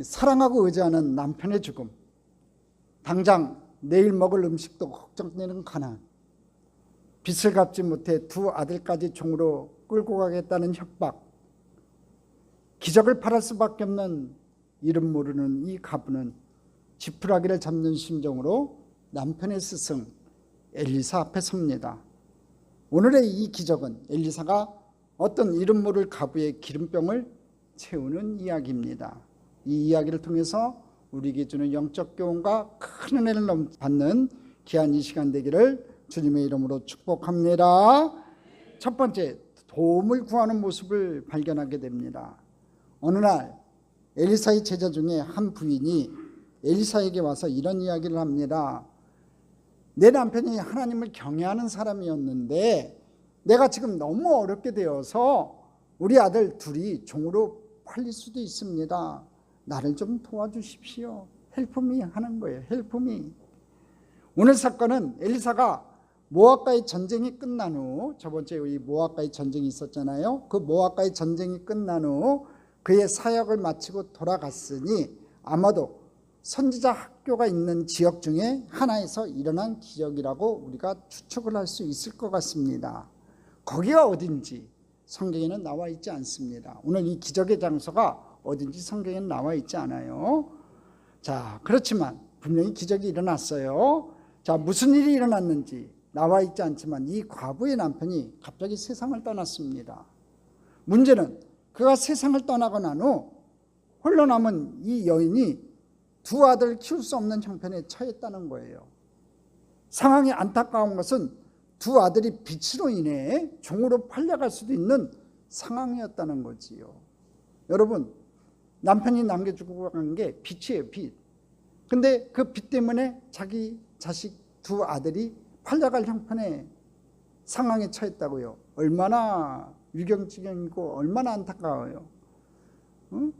사랑하고 의지하는 남편의 죽음, 당장 내일 먹을 음식도 걱정되는 가난, 빚을 갚지 못해 두 아들까지 종으로 끌고 가겠다는 협박, 기적을 바랄 수밖에 없는 이름 모르는 이 가부는 지푸라기를 잡는 심정으로 남편의 스승 엘리사 앞에 섭니다. 오늘의 이 기적은 엘리사가 어떤 이름 모를 가부의 기름병을 채우는 이야기입니다. 이 이야기를 통해서 우리에게 주는 영적 교훈과 큰 은혜를 받는 귀한 이 시간 되기를 주님의 이름으로 축복합니다. 첫 번째, 도움을 구하는 모습을 발견하게 됩니다. 어느 날 엘리사의 제자 중에 한 부인이 엘리사에게 와서 이런 이야기를 합니다. 내 남편이 하나님을 경외하는 사람이었는데 내가 지금 너무 어렵게 되어서 우리 아들 둘이 종으로 팔릴 수도 있습니다. 나를 좀 도와주십시오. 헬프미 하는 거예요. 헬프미. 오늘 사건은 엘리사가 모압과의 전쟁이 끝난 후, 저번주에 우리 모압과의 전쟁이 있었잖아요. 그 모압과의 전쟁이 끝난 후 그의 사역을 마치고 돌아갔으니 아마도 선지자 학교가 있는 지역 중에 하나에서 일어난 기적이라고 우리가 추측을 할 수 있을 것 같습니다. 거기가 어딘지 성경에는 나와 있지 않습니다. 오늘 이 기적의 장소가 어딘지 성경에는 나와 있지 않아요. 자, 그렇지만 분명히 기적이 일어났어요. 자, 무슨 일이 일어났는지 나와 있지 않지만 이 과부의 남편이 갑자기 세상을 떠났습니다. 문제는 그가 세상을 떠나고 난 후 홀로 남은 이 여인이 두 아들을 키울 수 없는 형편에 처했다는 거예요. 상황이 안타까운 것은 두 아들이 빚으로 인해 종으로 팔려갈 수도 있는 상황이었다는 거지요. 여러분, 남편이 남겨주고 간 게 빚이에요, 빚. 근데 그 빚 때문에 자기 자식 두 아들이 팔려갈 형편의 상황에 처했다고요. 얼마나 위경지경이고 얼마나 안타까워요. 응?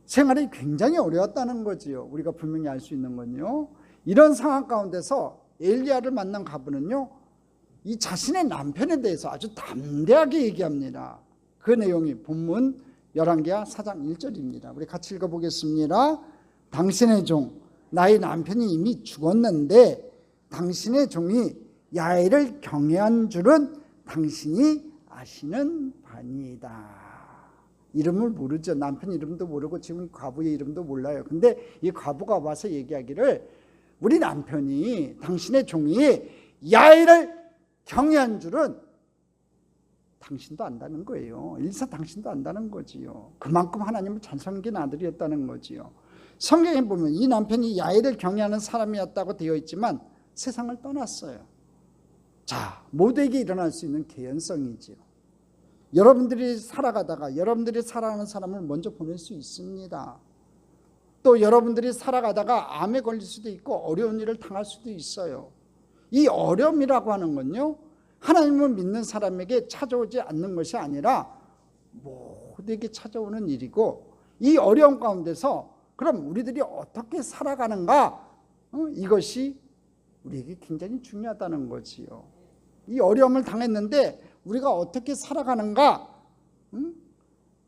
생활이 굉장히 어려웠다는 거지요. 우리가 분명히 알 수 있는 건요. 이런 상황 가운데서 엘리야를 만난 가부는요, 이 자신의 남편에 대해서 아주 담대하게 얘기합니다. 그 내용이 본문 11기하 4장 1절입니다. 우리 같이 읽어보겠습니다. 당신의 종 나의 남편이 이미 죽었는데 당신의 종이 야엘을 경외한 줄은 당신이 아시는 바니이다. 이름을 모르죠. 남편 이름도 모르고 지금 과부의 이름도 몰라요. 근데 이 과부가 와서 얘기하기를 우리 남편이 당신의 종이 야엘을 경외한 줄은 당신도 안다는 거예요. 일사 당신도 안다는 거지요. 그만큼 하나님을 잘 섬긴 아들이었다는 거지요. 성경에 보면 이 남편이 야엘을 경외하는 사람이었다고 되어 있지만 세상을 떠났어요. 자, 모두에게 일어날 수 있는 개연성이지요. 여러분들이 살아가다가 여러분들이 사랑하는 사람을 먼저 보낼 수 있습니다. 또 여러분들이 살아가다가 암에 걸릴 수도 있고 어려운 일을 당할 수도 있어요. 이 어려움이라고 하는 건요, 하나님을 믿는 사람에게 찾아오지 않는 것이 아니라 모두에게 찾아오는 일이고, 이 어려움 가운데서 그럼 우리들이 어떻게 살아가는가, 이것이 우리에게 굉장히 중요하다는 거지요. 이 어려움을 당했는데 우리가 어떻게 살아가는가,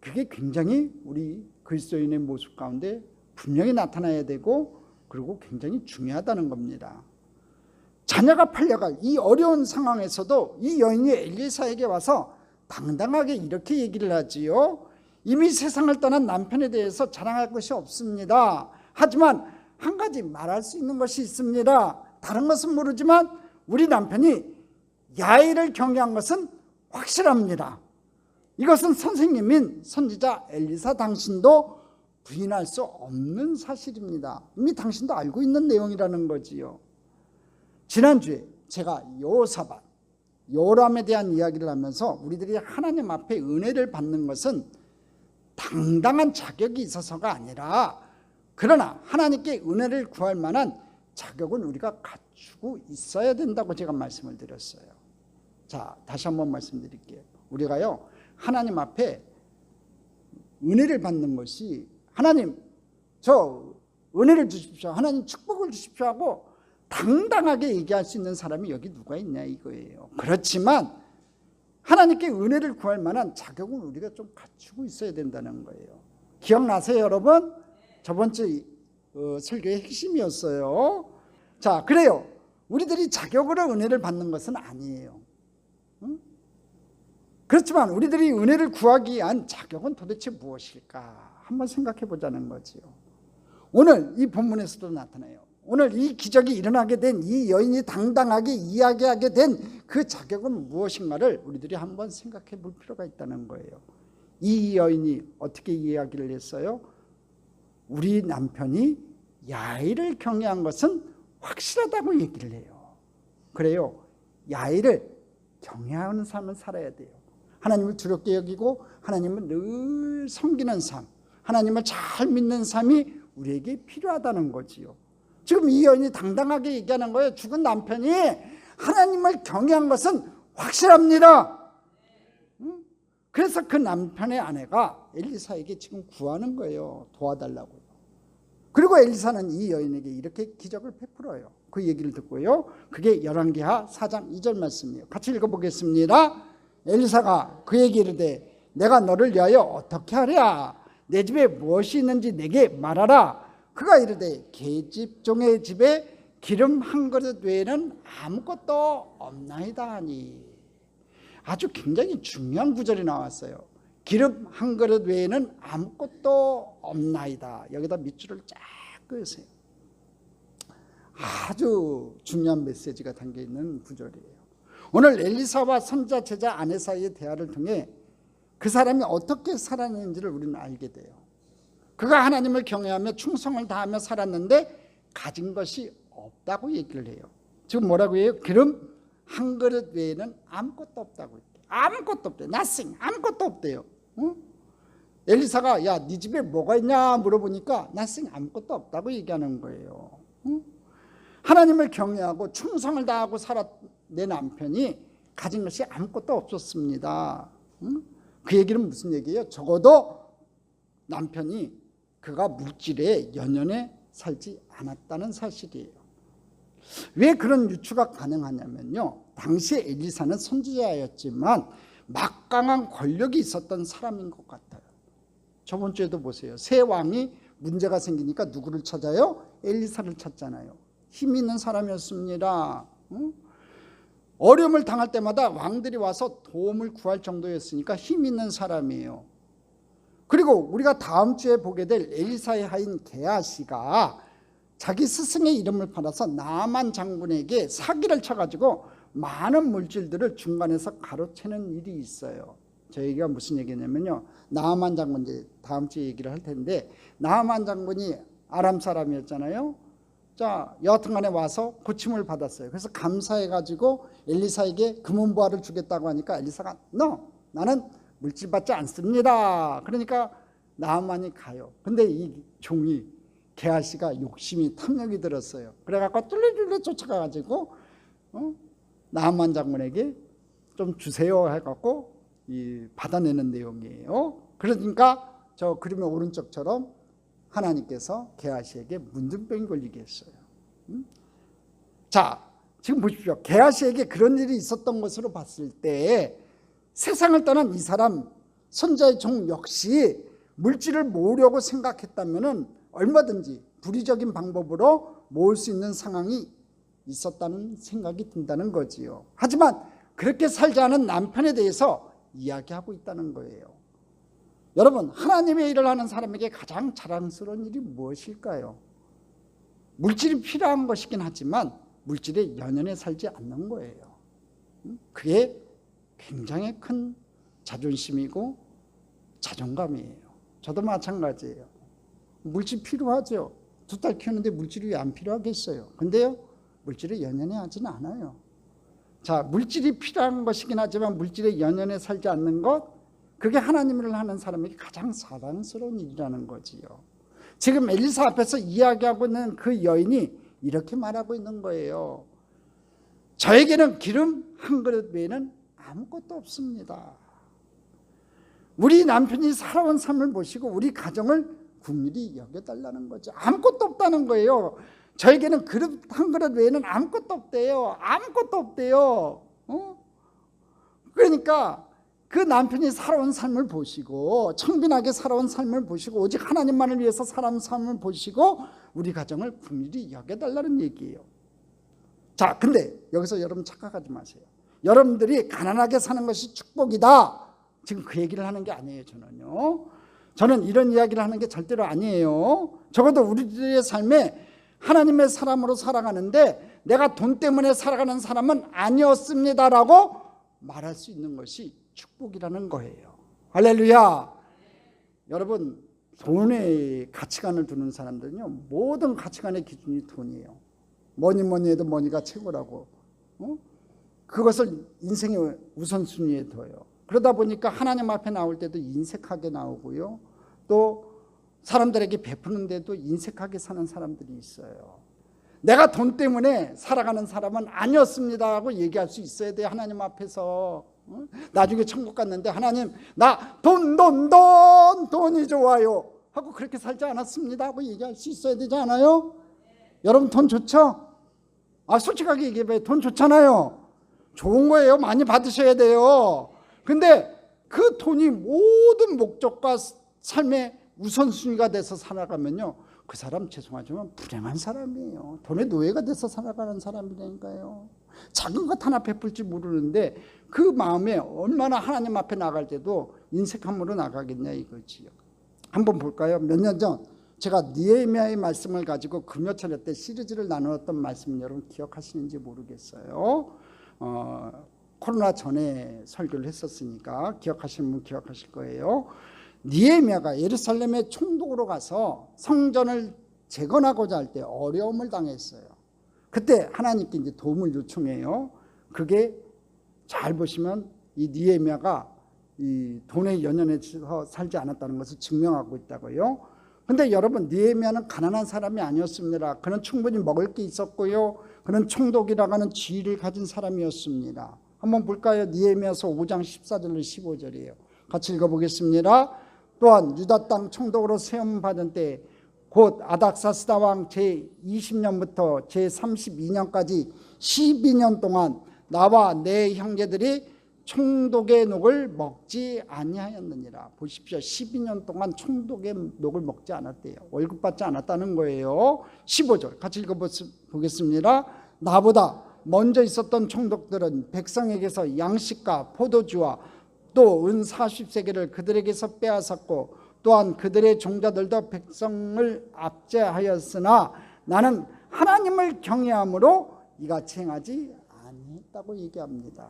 그게 굉장히 우리 그리스도인의 모습 가운데 분명히 나타나야 되고, 그리고 굉장히 중요하다는 겁니다. 자녀가 팔려갈 이 어려운 상황에서도 이 여인이 엘리사에게 와서 당당하게 이렇게 얘기를 하지요. 이미 세상을 떠난 남편에 대해서 자랑할 것이 없습니다. 하지만 한 가지 말할 수 있는 것이 있습니다. 다른 것은 모르지만 우리 남편이 야엘을 경외한 것은 확실합니다. 이것은 선생님인 선지자 엘리사 당신도 부인할 수 없는 사실입니다. 이미 당신도 알고 있는 내용이라는 거지요. 지난주에 제가 여호사밧, 요람에 대한 이야기를 하면서 우리들이 하나님 앞에 은혜를 받는 것은 당당한 자격이 있어서가 아니라, 그러나 하나님께 은혜를 구할 만한 자격은 우리가 갖추고 있어야 된다고 제가 말씀을 드렸어요. 자, 다시 한번 말씀드릴게요. 우리가요, 하나님 앞에 은혜를 받는 것이, 하나님 저 은혜를 주십시오, 하나님 축복을 주십시오 하고 당당하게 얘기할 수 있는 사람이 여기 누가 있냐 이거예요. 그렇지만 하나님께 은혜를 구할 만한 자격은 우리가 좀 갖추고 있어야 된다는 거예요. 기억나세요, 여러분? 저번 주 설교의 핵심이었어요. 자, 그래요. 우리들이 자격으로 은혜를 받는 것은 아니에요. 응? 그렇지만 우리들이 은혜를 구하기 위한 자격은 도대체 무엇일까? 한번 생각해 보자는 거지요. 오늘 이 본문에서도 나타나요. 오늘 이 기적이 일어나게 된 이 여인이 당당하게 이야기하게 된 그 자격은 무엇인가를 우리들이 한번 생각해 볼 필요가 있다는 거예요. 이 여인이 어떻게 이야기를 했어요? 우리 남편이 야일을 경외한 것은 확실하다고 얘기를 해요. 그래요. 야일을 경외하는 삶을 살아야 돼요. 하나님을 두렵게 여기고 하나님을 늘 섬기는 삶, 하나님을 잘 믿는 삶이 우리에게 필요하다는 거지요. 지금 이 여인이 당당하게 얘기하는 거예요. 죽은 남편이 하나님을 경외한 것은 확실합니다. 그래서 그 남편의 아내가 엘리사에게 지금 구하는 거예요. 도와달라고요. 그리고 엘리사는 이 여인에게 이렇게 기적을 베풀어요. 그 얘기를 듣고요. 그게 열왕기하 4장 2절 말씀이에요. 같이 읽어보겠습니다. 엘리사가 그에게 이르되 내가 너를 위하여 어떻게 하랴? 내 집에 무엇이 있는지 내게 말하라. 그가 이르되 계집종의 집에 기름 한 그릇 외에는 아무것도 없나이다 하니. 아주 굉장히 중요한 구절이 나왔어요. 기름 한 그릇 외에는 아무것도 없나이다. 여기다 밑줄을 쫙 그으세요. 아주 중요한 메시지가 담겨있는 구절이에요. 오늘 엘리사와 선자 제자 아내 사이의 대화를 통해 그 사람이 어떻게 살았는지를 우리는 알게 돼요. 그가 하나님을 경외하며 충성을 다하며 살았는데 가진 것이 없다고 얘기를 해요. 지금 뭐라고 해요? 기름 한 그릇 외에는 아무것도 없다고 했대요. 아무것도 없대요. nothing. 아무것도 없대요. 응? 엘리사가 야, 네 집에 뭐가 있냐 물어보니까 nothing. 아무것도 없다고 얘기하는 거예요. 응? 하나님을 경외하고 충성을 다하고 살았 내 남편이 가진 것이 아무것도 없었습니다. 응? 그 얘기는 무슨 얘기예요? 적어도 남편이 그가 물질에 연연해 살지 않았다는 사실이에요. 왜 그런 유추가 가능하냐면요, 당시에 엘리사는 선지자였지만 막강한 권력이 있었던 사람인 것 같아요. 저번 주에도 보세요. 새 왕이 문제가 생기니까 누구를 찾아요? 엘리사를 찾잖아요. 힘 있는 사람이었습니다. 응? 어려움을 당할 때마다 왕들이 와서 도움을 구할 정도였으니까 힘 있는 사람이에요. 그리고 우리가 다음 주에 보게 될 엘리사의 하인 게하시가 자기 스승의 이름을 팔아서 나아만 장군에게 사기를 쳐가지고 많은 물질들을 중간에서 가로채는 일이 있어요. 저 얘기가 무슨 얘기냐면요, 나아만 장군, 이제 다음 주에 얘기를 할 텐데, 나아만 장군이 아람 사람이었잖아요. 자, 여하튼간에 와서 고침을 받았어요. 그래서 감사해가지고 엘리사에게 금은보화를 주겠다고 하니까 엘리사가 나는 물질 받지 않습니다. 그러니까 나아만이 가요. 근데 이 종이 게하시가 욕심이 탐욕이 들었어요. 그래갖고 뚫레뚫레 쫓아가가지고 나아만 장군에게 좀 주세요 해갖고 받아내는 내용이에요. 그러니까 저 그림의 오른쪽처럼 하나님께서 게하시에게 문둥병이 걸리게 했어요. 자, 지금 보십시오. 게하시에게 그런 일이 있었던 것으로 봤을 때 세상을 떠난 이 사람 선자의 종 역시 물질을 모으려고 생각했다면 얼마든지 불의적인 방법으로 모을 수 있는 상황이 있었다는 생각이 든다는 거지요. 하지만 그렇게 살지 않은 남편에 대해서 이야기하고 있다는 거예요. 여러분, 하나님의 일을 하는 사람에게 가장 자랑스러운 일이 무엇일까요? 물질이 필요한 것이긴 하지만 물질에 연연해 살지 않는 거예요. 그게 굉장히 큰 자존심이고 자존감이에요. 저도 마찬가지예요. 물질 필요하죠. 2딸 키우는데 물질이 왜 안 필요하겠어요? 근데요, 물질에 연연해 하지는 않아요. 자, 물질이 필요한 것이긴 하지만 물질에 연연해 살지 않는 것, 그게 하나님을 하는 사람에게 가장 사랑스러운 일이라는 거지요. 지금 엘리사 앞에서 이야기하고 있는 그 여인이 이렇게 말하고 있는 거예요. 저에게는 기름 한 그릇 외에는 아무것도 없습니다. 우리 남편이 살아온 삶을 보시고 우리 가정을 긍휼히 여겨달라는 거죠. 아무것도 없다는 거예요. 저에게는 그릇 한 그릇 외에는 아무것도 없대요. 아무것도 없대요. 그러니까 그 남편이 살아온 삶을 보시고 청빈하게 살아온 삶을 보시고 오직 하나님만을 위해서 살아온 삶을 보시고 우리 가정을 긍휼히 여겨달라는 얘기예요. 자, 근데 여기서 여러분 착각하지 마세요. 여러분들이 가난하게 사는 것이 축복이다, 지금 그 얘기를 하는 게 아니에요. 저는 이런 이야기를 하는 게 절대로 아니에요. 적어도 우리들의 삶에 하나님의 사람으로 살아가는데 내가 돈 때문에 살아가는 사람은 아니었습니다라고 말할 수 있는 것이 축복이라는 거예요. 할렐루야. 여러분, 돈의 가치관을 두는 사람들은요, 모든 가치관의 기준이 돈이에요. 뭐니 해도 머니가 최고라고, 그것을 인생의 우선순위에 둬요. 그러다 보니까 하나님 앞에 나올 때도 인색하게 나오고요, 또 사람들에게 베푸는데도 인색하게 사는 사람들이 있어요. 내가 돈 때문에 살아가는 사람은 아니었습니다라고 얘기할 수 있어야 돼요. 하나님 앞에서. 나중에 천국 갔는데 하나님, 나 돈이 좋아요 하고 그렇게 살지 않았습니다 하고 얘기할 수 있어야 되지 않아요? 여러분, 돈 좋죠? 솔직하게 얘기해봐요. 돈 좋잖아요. 좋은 거예요. 많이 받으셔야 돼요. 근데 그 돈이 모든 목적과 삶의 우선순위가 돼서 살아가면요, 그 사람 죄송하지만 불행한 사람이에요. 돈의 노예가 돼서 살아가는 사람이라니까요. 작은 것 하나 베풀지 모르는데 그 마음에 얼마나 하나님 앞에 나갈 때도 인색함으로 나가겠냐 이거지요. 한번 볼까요? 몇 년 전 제가 느헤미야의 말씀을 가지고 금요철회 때 시리즈를 나누었던 말씀 여러분 기억하시는지 모르겠어요. 코로나 전에 설교를 했었으니까 기억하시는 분 기억하실 거예요. 느헤미야가 예루살렘의 총독으로 가서 성전을 재건하고자 할 때 어려움을 당했어요. 그때 하나님께 이제 도움을 요청해요. 그게 잘 보시면 이 느헤미야가 이 돈에 연연해서 살지 않았다는 것을 증명하고 있다고요. 근데 여러분, 느헤미야는 가난한 사람이 아니었습니다. 그는 충분히 먹을 게 있었고요, 그는 총독이라고 하는 지위를 가진 사람이었습니다. 한번 볼까요? 느헤미야서 5장 14절로 15절이에요. 같이 읽어보겠습니다. 또한 유다 땅 총독으로 세움 받은 때 곧 아닥사스다 왕 제20년부터 제32년까지 12년 동안 나와 내 형제들이 총독의 녹을 먹지 아니하였느니라. 보십시오. 12년 동안 총독의 녹을 먹지 않았대요. 월급 받지 않았다는 거예요. 15절 같이 읽어보겠습니다. 나보다 먼저 있었던 총독들은 백성에게서 양식과 포도주와 또 은 40세겔을 그들에게서 빼앗았고 또한 그들의 종자들도 백성을 압제하였으나 나는 하나님을 경외함으로 이같이 행하지 아니했다고 얘기합니다.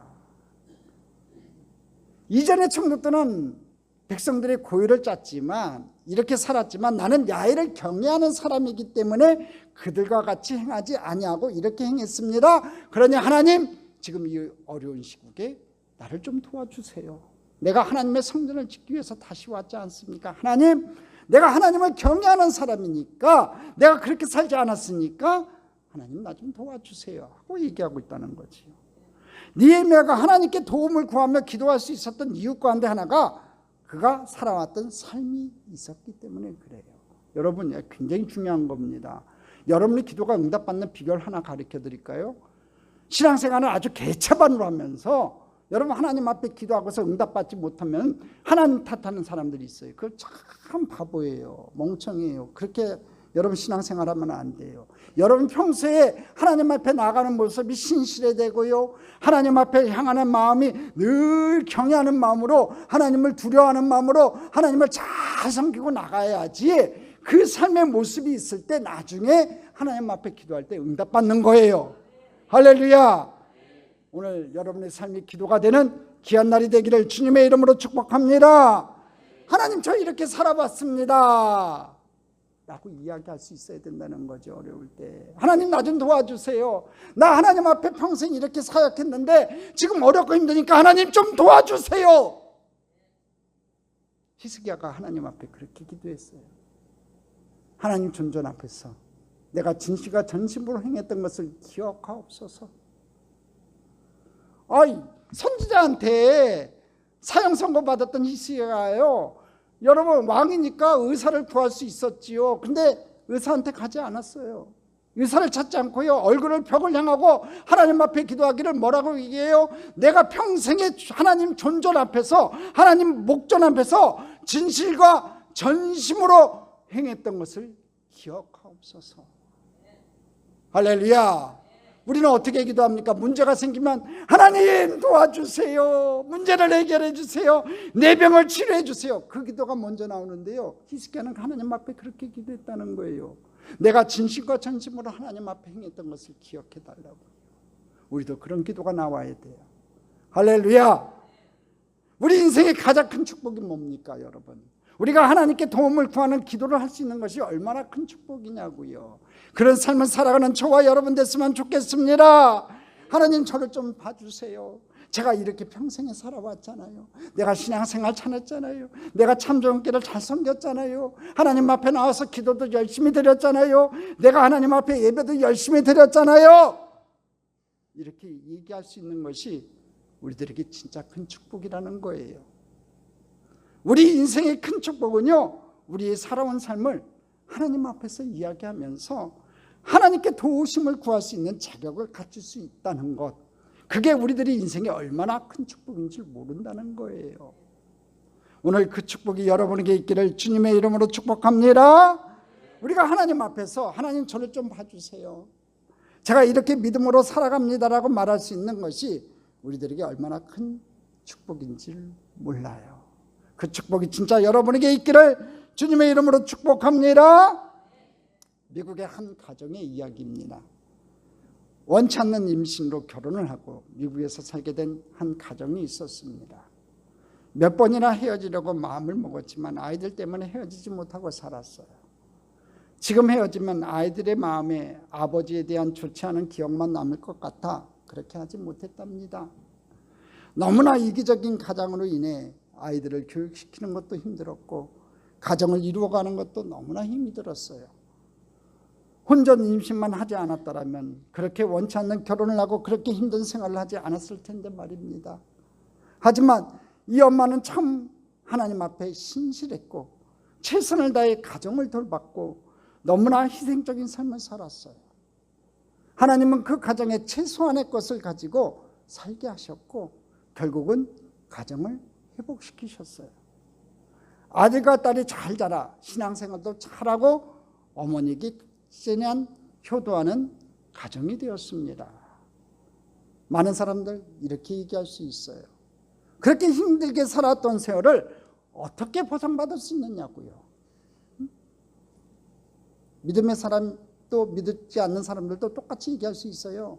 이전의 총독들은 백성들의 고유를 짰지만 이렇게 살았지만 나는 야훼를 경외하는 사람이기 때문에 그들과 같이 행하지 아니하고 이렇게 행했습니다. 그러니 하나님, 지금 이 어려운 시국에 나를 좀 도와주세요. 내가 하나님의 성전을 짓기 위해서 다시 왔지 않습니까? 하나님, 내가 하나님을 경외하는 사람이니까, 내가 그렇게 살지 않았으니까 하나님 나 좀 도와주세요 하고 얘기하고 있다는 거지요. 느헤미야가 하나님께 도움을 구하며 기도할 수 있었던 이유 가운데 하나가 그가 살아왔던 삶이 있었기 때문에 그래요. 여러분, 굉장히 중요한 겁니다. 여러분의 기도가 응답받는 비결 하나 가르쳐 드릴까요? 신앙생활을 아주 개차반으로 하면서 여러분 하나님 앞에 기도하고서 응답받지 못하면 하나님 탓하는 사람들이 있어요. 그거 참 바보예요. 멍청이에요. 그렇게 여러분 신앙생활하면 안 돼요. 여러분 평소에 하나님 앞에 나가는 모습이 신실해 되고요, 하나님 앞에 향하는 마음이 늘 경외하는 마음으로, 하나님을 두려워하는 마음으로 하나님을 잘 섬기고 나가야지 그 삶의 모습이 있을 때 나중에 하나님 앞에 기도할 때 응답받는 거예요. 할렐루야. 오늘 여러분의 삶이 기도가 되는 귀한 날이 되기를 주님의 이름으로 축복합니다. 하나님, 저 이렇게 살아봤습니다 라고 이야기할 수 있어야 된다는 거죠. 어려울 때 하나님 나 좀 도와주세요. 나 하나님 앞에 평생 이렇게 사역했는데 지금 어렵고 힘드니까 하나님 좀 도와주세요. 히스기야가 하나님 앞에 그렇게 기도했어요. 하나님 존전 앞에서 내가 진실과 전심으로 행했던 것을 기억하옵소서. 선지자한테 사형 선고 받았던 히스기야가요, 여러분 왕이니까 의사를 구할 수 있었지요. 근데 의사한테 가지 않았어요. 의사를 찾지 않고요, 얼굴을 벽을 향하고 하나님 앞에 기도하기를 뭐라고 얘기해요? 내가 평생에 하나님 존존 앞에서, 하나님 목전 앞에서 진실과 전심으로 행했던 것을 기억하옵소서. 할렐루야. 우리는 어떻게 기도합니까? 문제가 생기면 하나님 도와주세요, 문제를 해결해 주세요, 내 병을 치료해 주세요. 그 기도가 먼저 나오는데요, 히스기야는 하나님 앞에 그렇게 기도했다는 거예요. 내가 진심과 전심으로 하나님 앞에 행했던 것을 기억해 달라고. 우리도 그런 기도가 나와야 돼요. 할렐루야. 우리 인생의 가장 큰 축복이 뭡니까 여러분? 우리가 하나님께 도움을 구하는 기도를 할 수 있는 것이 얼마나 큰 축복이냐고요. 그런 삶을 살아가는 저와 여러분 됐으면 좋겠습니다. 하나님, 저를 좀 봐주세요. 제가 이렇게 평생에 살아왔잖아요. 내가 신앙생활 잘했잖아요. 내가 참 좋은 길을 잘 섬겼잖아요. 하나님 앞에 나와서 기도도 열심히 드렸잖아요. 내가 하나님 앞에 예배도 열심히 드렸잖아요. 이렇게 얘기할 수 있는 것이 우리들에게 진짜 큰 축복이라는 거예요. 우리 인생의 큰 축복은요, 우리의 살아온 삶을 하나님 앞에서 이야기하면서 하나님께 도우심을 구할 수 있는 자격을 갖출 수 있다는 것, 그게 우리들이 인생에 얼마나 큰 축복인지 모른다는 거예요. 오늘 그 축복이 여러분에게 있기를 주님의 이름으로 축복합니다. 우리가 하나님 앞에서 하나님, 저를 좀 봐주세요, 제가 이렇게 믿음으로 살아갑니다라고 말할 수 있는 것이 우리들에게 얼마나 큰 축복인지 몰라요. 그 축복이 진짜 여러분에게 있기를 주님의 이름으로 축복합니다. 미국의 한 가정의 이야기입니다. 원치 않는 임신으로 결혼을 하고 미국에서 살게 된 한 가정이 있었습니다. 몇 번이나 헤어지려고 마음을 먹었지만 아이들 때문에 헤어지지 못하고 살았어요. 지금 헤어지면 아이들의 마음에 아버지에 대한 좋지 않은 기억만 남을 것 같아 그렇게 하지 못했답니다. 너무나 이기적인 가장으로 인해 아이들을 교육시키는 것도 힘들었고 가정을 이루어가는 것도 너무나 힘이 들었어요. 혼전 임신만 하지 않았더라면 그렇게 원치 않는 결혼을 하고 그렇게 힘든 생활을 하지 않았을 텐데 말입니다. 하지만 이 엄마는 참 하나님 앞에 신실했고 최선을 다해 가정을 돌봤고 너무나 희생적인 삶을 살았어요. 하나님은 그 가정에 최소한의 것을 가지고 살게 하셨고 결국은 가정을 회복시키셨어요. 아들과 딸이 잘 자라 신앙생활도 잘하고 어머니에게 세뇌한 효도하는 가정이 되었습니다. 많은 사람들 이렇게 얘기할 수 있어요. 그렇게 힘들게 살았던 세월을 어떻게 보상받을 수 있느냐고요. 믿음의 사람도 믿지 않는 사람들도 똑같이 얘기할 수 있어요.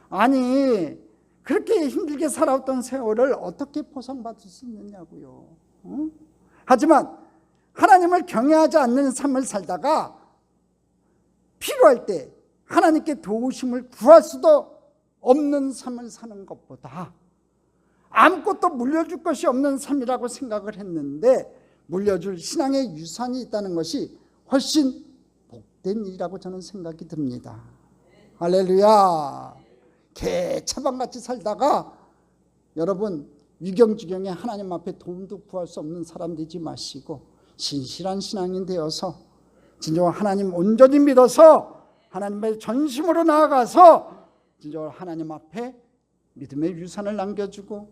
아니, 그렇게 힘들게 살아왔던 세월을 어떻게 보상받을 수 있느냐고요. 하지만 하나님을 경외하지 않는 삶을 살다가 필요할 때 하나님께 도우심을 구할 수도 없는 삶을 사는 것보다 아무것도 물려줄 것이 없는 삶이라고 생각을 했는데 물려줄 신앙의 유산이 있다는 것이 훨씬 복된 일이라고 저는 생각이 듭니다. 할렐루야. 개차반같이 살다가 여러분 위경지경에 하나님 앞에 도움도 구할 수 없는 사람 되지 마시고 신실한 신앙인 되어서 진정 하나님 온전히 믿어서 하나님의 전심으로 나아가서 진정 하나님 앞에 믿음의 유산을 남겨주고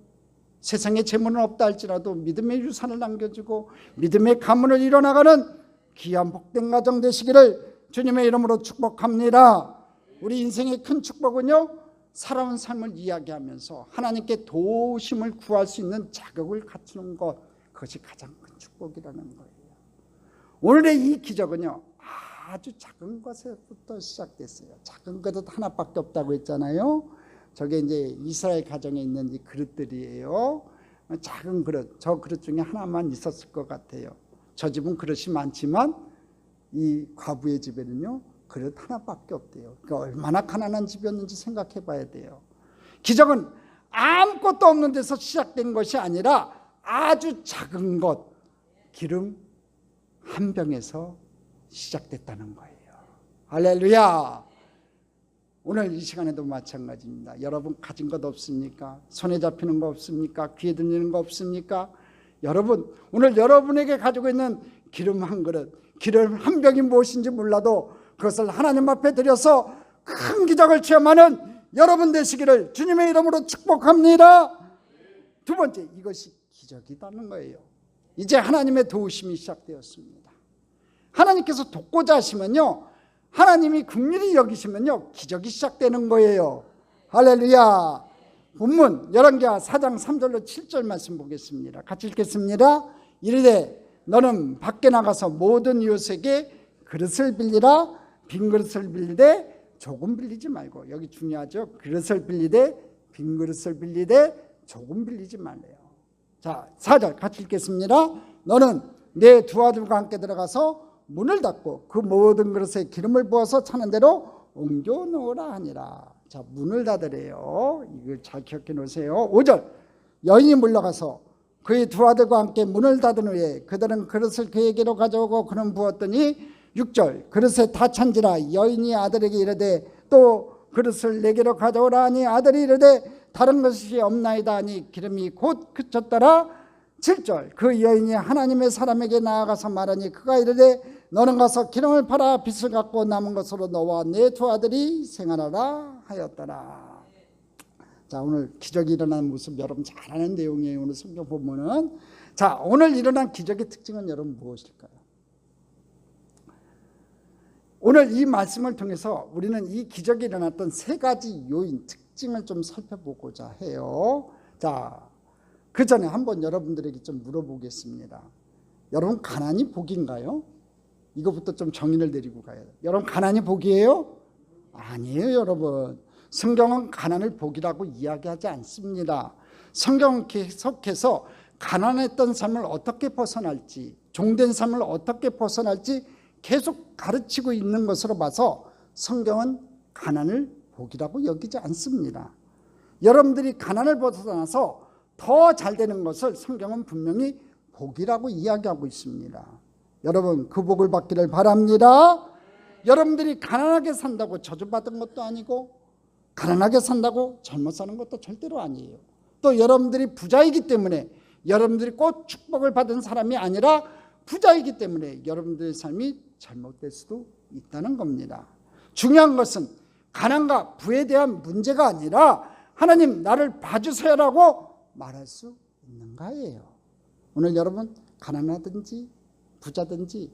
세상에 재물은 없다 할지라도 믿음의 유산을 남겨주고 믿음의 가문을 이뤄나가는 귀한 복된 가정 되시기를 주님의 이름으로 축복합니다. 우리 인생의 큰 축복은요, 살아온 삶을 이야기하면서 하나님께 도우심을 구할 수 있는 자격을 갖추는 것, 그것이 가장 큰 축복이라는 거예요. 오늘의 이 기적은요, 아주 작은 것에부터 시작됐어요. 작은 그릇 하나밖에 없다고 했잖아요. 저게 이제 이스라엘 가정에 있는 이 그릇들이에요. 작은 그릇, 저 그릇 중에 하나만 있었을 것 같아요. 저 집은 그릇이 많지만 이 과부의 집에는요, 그릇 하나밖에 없대요. 그러니까 얼마나 가난한 집이었는지 생각해 봐야 돼요. 기적은 아무것도 없는 데서 시작된 것이 아니라 아주 작은 것, 기름 한 병에서 시작됐다는 거예요. 할렐루야. 오늘 이 시간에도 마찬가지입니다. 여러분 가진 것 없습니까? 손에 잡히는 거 없습니까? 귀에 들리는 거 없습니까? 여러분, 오늘 여러분에게 가지고 있는 기름 한 그릇, 기름 한 병이 무엇인지 몰라도 그것을 하나님 앞에 드려서 큰 기적을 체험하는 여러분 되시기를 주님의 이름으로 축복합니다. 두 번째, 이것이 기적이라는 거예요. 이제 하나님의 도우심이 시작되었습니다. 하나님께서 돕고자 하시면요, 하나님이 긍휼히 여기시면요, 기적이 시작되는 거예요. 할렐루야. 본문 열왕기하 4장 3절로 7절 말씀 보겠습니다. 같이 읽겠습니다. 이르되 너는 밖에 나가서 모든 이웃에게 그릇을 빌리라. 빈 그릇을 빌리되 조금 빌리지 말고. 여기 중요하죠. 그릇을 빌리되 빈 그릇을 빌리되 조금 빌리지 말래요. 자, 4절 같이 읽겠습니다. 너는 내 두 아들과 함께 들어가서 문을 닫고 그 모든 그릇에 기름을 부어서 차는 대로 옮겨 놓으라 하니라. 자, 문을 닫으래요. 이걸 잘 기억해 놓으세요. 5절 여인이 물러가서 그의 두 아들과 함께 문을 닫은 후에 그들은 그릇을 그에게로 가져오고 그는 부었더니 6절 그릇에 다 찬지라. 여인이 아들에게 이르되 또 그릇을 내게로 가져오라 하니 아들이 이르되 다른 것이 없나이다 하니 기름이 곧 그쳤더라. 7절 그 여인이 하나님의 사람에게 나아가서 말하니 그가 이르되 너는 가서 기름을 팔아 빚을 갚고 남은 것으로 너와 내 두 아들이 생활하라 하였더라. 자, 오늘 기적이 일어난 모습 여러분 잘 아는 내용이에요. 오늘 성경 본문은. 자, 오늘 일어난 기적의 특징은 여러분 무엇일까요? 오늘 이 말씀을 통해서 우리는 이 기적이 일어났던 세 가지 요인, 특징을 좀 살펴보고자 해요. 자, 그 전에 한번 여러분들에게 좀 물어보겠습니다. 여러분, 가난이 복인가요? 이거부터 좀 정의를 내리고 가야 돼요. 여러분, 가난이 복이에요? 아니에요, 여러분. 성경은 가난을 복이라고 이야기하지 않습니다. 성경은 계속해서 가난했던 삶을 어떻게 벗어날지, 종된 삶을 어떻게 벗어날지 계속 가르치고 있는 것으로 봐서 성경은 가난을 복이라고 여기지 않습니다. 여러분들이 가난을 벗어나서 더 잘 되는 것을 성경은 분명히 복이라고 이야기하고 있습니다. 여러분, 그 복을 받기를 바랍니다. 여러분들이 가난하게 산다고 저주받은 것도 아니고 가난하게 산다고 잘못 사는 것도 절대로 아니에요. 또 여러분들이 부자이기 때문에 여러분들이 꼭 축복을 받은 사람이 아니라 부자이기 때문에 여러분들의 삶이 잘못될 수도 있다는 겁니다. 중요한 것은 가난과 부에 대한 문제가 아니라 하나님 나를 봐주세요라고 말할 수 있는가예요. 오늘 여러분 가난하든지 부자든지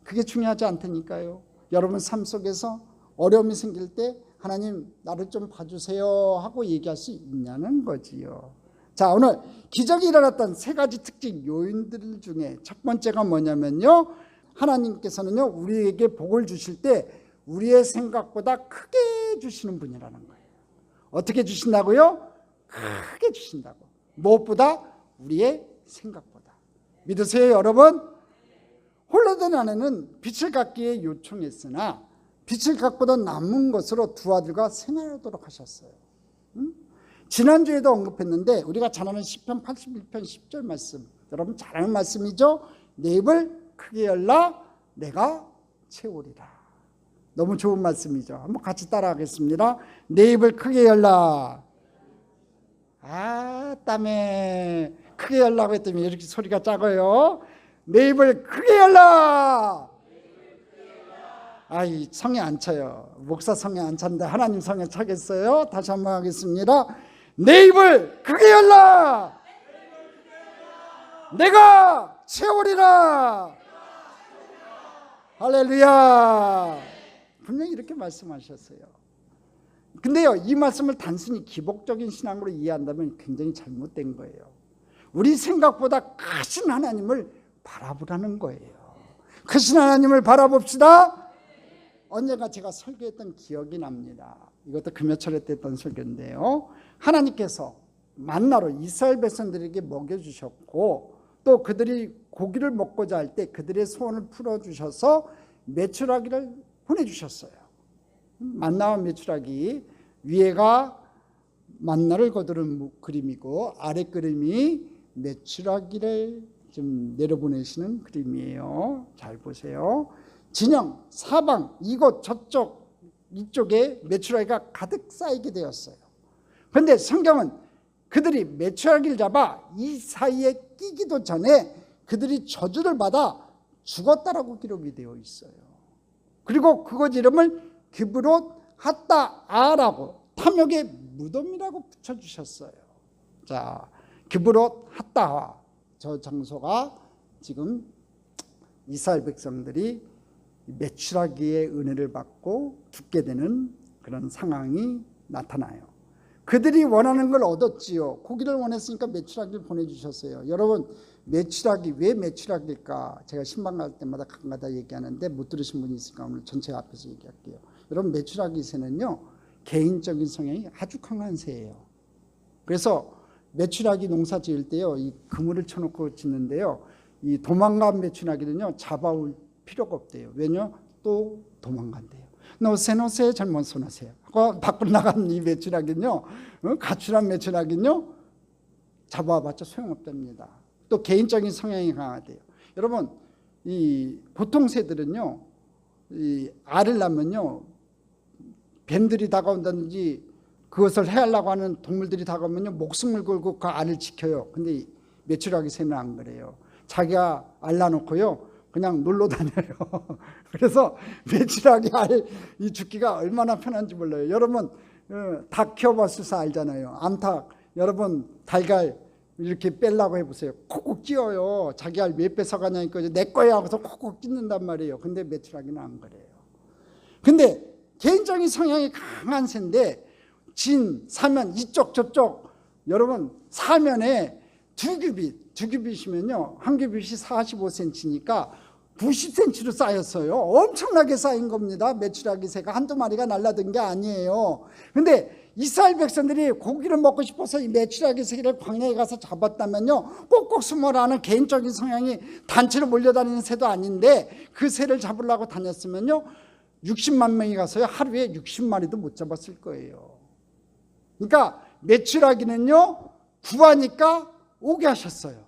그게 중요하지 않다니까요. 여러분 삶 속에서 어려움이 생길 때 하나님 나를 좀 봐주세요 하고 얘기할 수 있냐는 거지요. 자, 오늘 기적이 일어났던 세 가지 특징 요인들 중에 첫 번째가 뭐냐면요, 하나님께서는요 우리에게 복을 주실 때 우리의 생각보다 크게 주시는 분이라는 거예요. 어떻게 주신다고요? 크게 주신다고. 무엇보다? 우리의 생각보다. 믿으세요, 여러분? 홀로 된 아내는 빚을 갚기에 요청했으나 빚을 갚고도 남은 것으로 두 아들과 생활하도록 하셨어요. 지난주에도 언급했는데 우리가 잘 아는 시편 81편 10절 말씀, 여러분 잘 아는 말씀이죠. 내 입을 크게 열라 내가 채우리라. 너무 좋은 말씀이죠. 한번 같이 따라하겠습니다. 내 입을 크게 열라. 땀에 크게 열라고 했더니 이렇게 소리가 작아요. 내 입을 크게 열라. 이 성에 안 차요. 목사 성에 안 차는데 하나님 성에 차겠어요? 다시 한번 하겠습니다. 내 입을 크게 열라. 내가 채우리라. 할렐루야. 분명히 이렇게 말씀하셨어요. 근데요, 이 말씀을 단순히 기복적인 신앙으로 이해한다면 굉장히 잘못된 거예요. 우리 생각보다 크신 하나님을 바라보라는 거예요. 크신 하나님을 바라봅시다. 언젠가 제가 설교했던 기억이 납니다. 이것도 금요철에 때 했던 설교인데요. 하나님께서 만나로 이스라엘 백성들에게 먹여주셨고 또 그들이 고기를 먹고자 할 때 그들의 소원을 풀어주셔서 메추라기를 보내주셨어요. 만나와 메추라기, 위에가 만나를 거두는 그림이고 아래 그림이 메추라기를 좀 내려보내시는 그림이에요. 잘 보세요. 진영, 사방, 이곳 저쪽 이쪽에 메추라기가 가득 쌓이게 되었어요. 그런데 성경은 그들이 메추라기를 잡아 이 사이에 끼기도 전에 그들이 저주를 받아 죽었다라고 기록이 되어 있어요. 그리고 그곳 이름을 기브롯 핫다아라고, 탐욕의 무덤이라고 붙여주셨어요. 자, 기브롯 핫다아, 저 장소가 지금 이스라엘 백성들이 메추라기의 은혜를 받고 죽게 되는 그런 상황이 나타나요. 그들이 원하는 걸 얻었지요. 고기를 원했으니까 메추라기를 보내주셨어요. 여러분, 메추라기, 왜 메추라기일까? 제가 신방 갈 때마다 가끔가다 얘기하는데 못 들으신 분이 있으니까 오늘 전체 앞에서 얘기할게요. 여러분, 메추라기 새는요, 개인적인 성향이 아주 강한 새예요. 그래서 메추라기 농사 지을 때요, 이 그물을 쳐놓고 짓는데요, 이 도망간 메추라기는요, 잡아올 필요가 없대요. 왜냐? 또 도망간대요. 노세 잘못 쏘나세요. 밖으로 나간 이 메추라기는요, 가출한 메추라기는요, 잡아봤자 소용없답니다. 또 개인적인 성향이 강하대요. 여러분, 이 보통 새들은요, 이 알을 낳으면요, 뱀들이 다가온다든지 그것을 해하려고 하는 동물들이 다가오면요, 목숨을 걸고 그 알을 지켜요. 근데 메추라기 새는 안 그래요. 자기가 알 낳아놓고요, 그냥 놀러 다녀요. 그래서 메추라기 알 이 죽기가 얼마나 편한지 몰라요. 여러분, 닭 키워봤어서 알잖아요. 암탉, 여러분 달걀 이렇게 빼려고 해보세요. 콕콕 찧어요. 자기 알 왜 뺏어가냐니까 내 거야 하고서 콕콕 찢는단 말이에요. 근데 메추라기는 안 그래요. 근데 개인적인 성향이 강한 새인데, 진, 사면, 이쪽 저쪽, 여러분 사면에 두 규빗이면요, 한 규빗이 45cm니까 90cm로 쌓였어요. 엄청나게 쌓인 겁니다. 메추라기 새가 한두 마리가 날라든 게 아니에요. 근데 이스라엘 백성들이 고기를 먹고 싶어서 이 메추라기 새를 광야에 가서 잡았다면요, 꼭꼭 숨어라는 개인적인 성향이 단체로 몰려다니는 새도 아닌데, 그 새를 잡으려고 다녔으면요, 60만 명이 가서요, 하루에 60마리도 못 잡았을 거예요. 그러니까 메추라기는요, 구하니까 오게 하셨어요.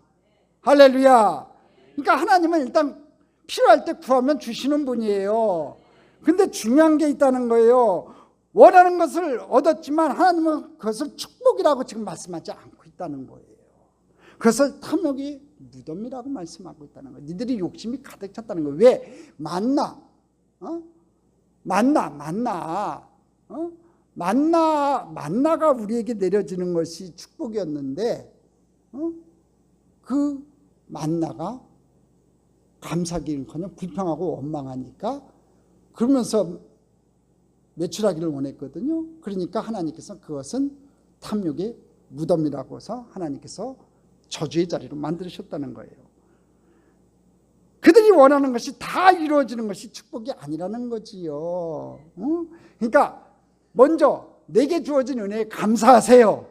할렐루야. 그러니까 하나님은 일단 필요할 때 구하면 주시는 분이에요. 근데 중요한 게 있다는 거예요. 원하는 것을 얻었지만 하나님은 그것을 축복이라고 지금 말씀하지 않고 있다는 거예요. 그것을 탐욕의 무덤이라고 말씀하고 있다는 거예요. 니들이 욕심이 가득 찼다는 거예요. 왜? 만나가 우리에게 내려지는 것이 축복이었는데, 그 만나가 감사하기는커녕 불평하고 원망하니까, 그러면서 메추라기를 원했거든요. 그러니까 하나님께서 그것은 탐욕의 무덤이라고 해서 하나님께서 저주의 자리로 만드셨다는 거예요. 그들이 원하는 것이 다 이루어지는 것이 축복이 아니라는 거지요. 그러니까 먼저 내게 주어진 은혜에 감사하세요.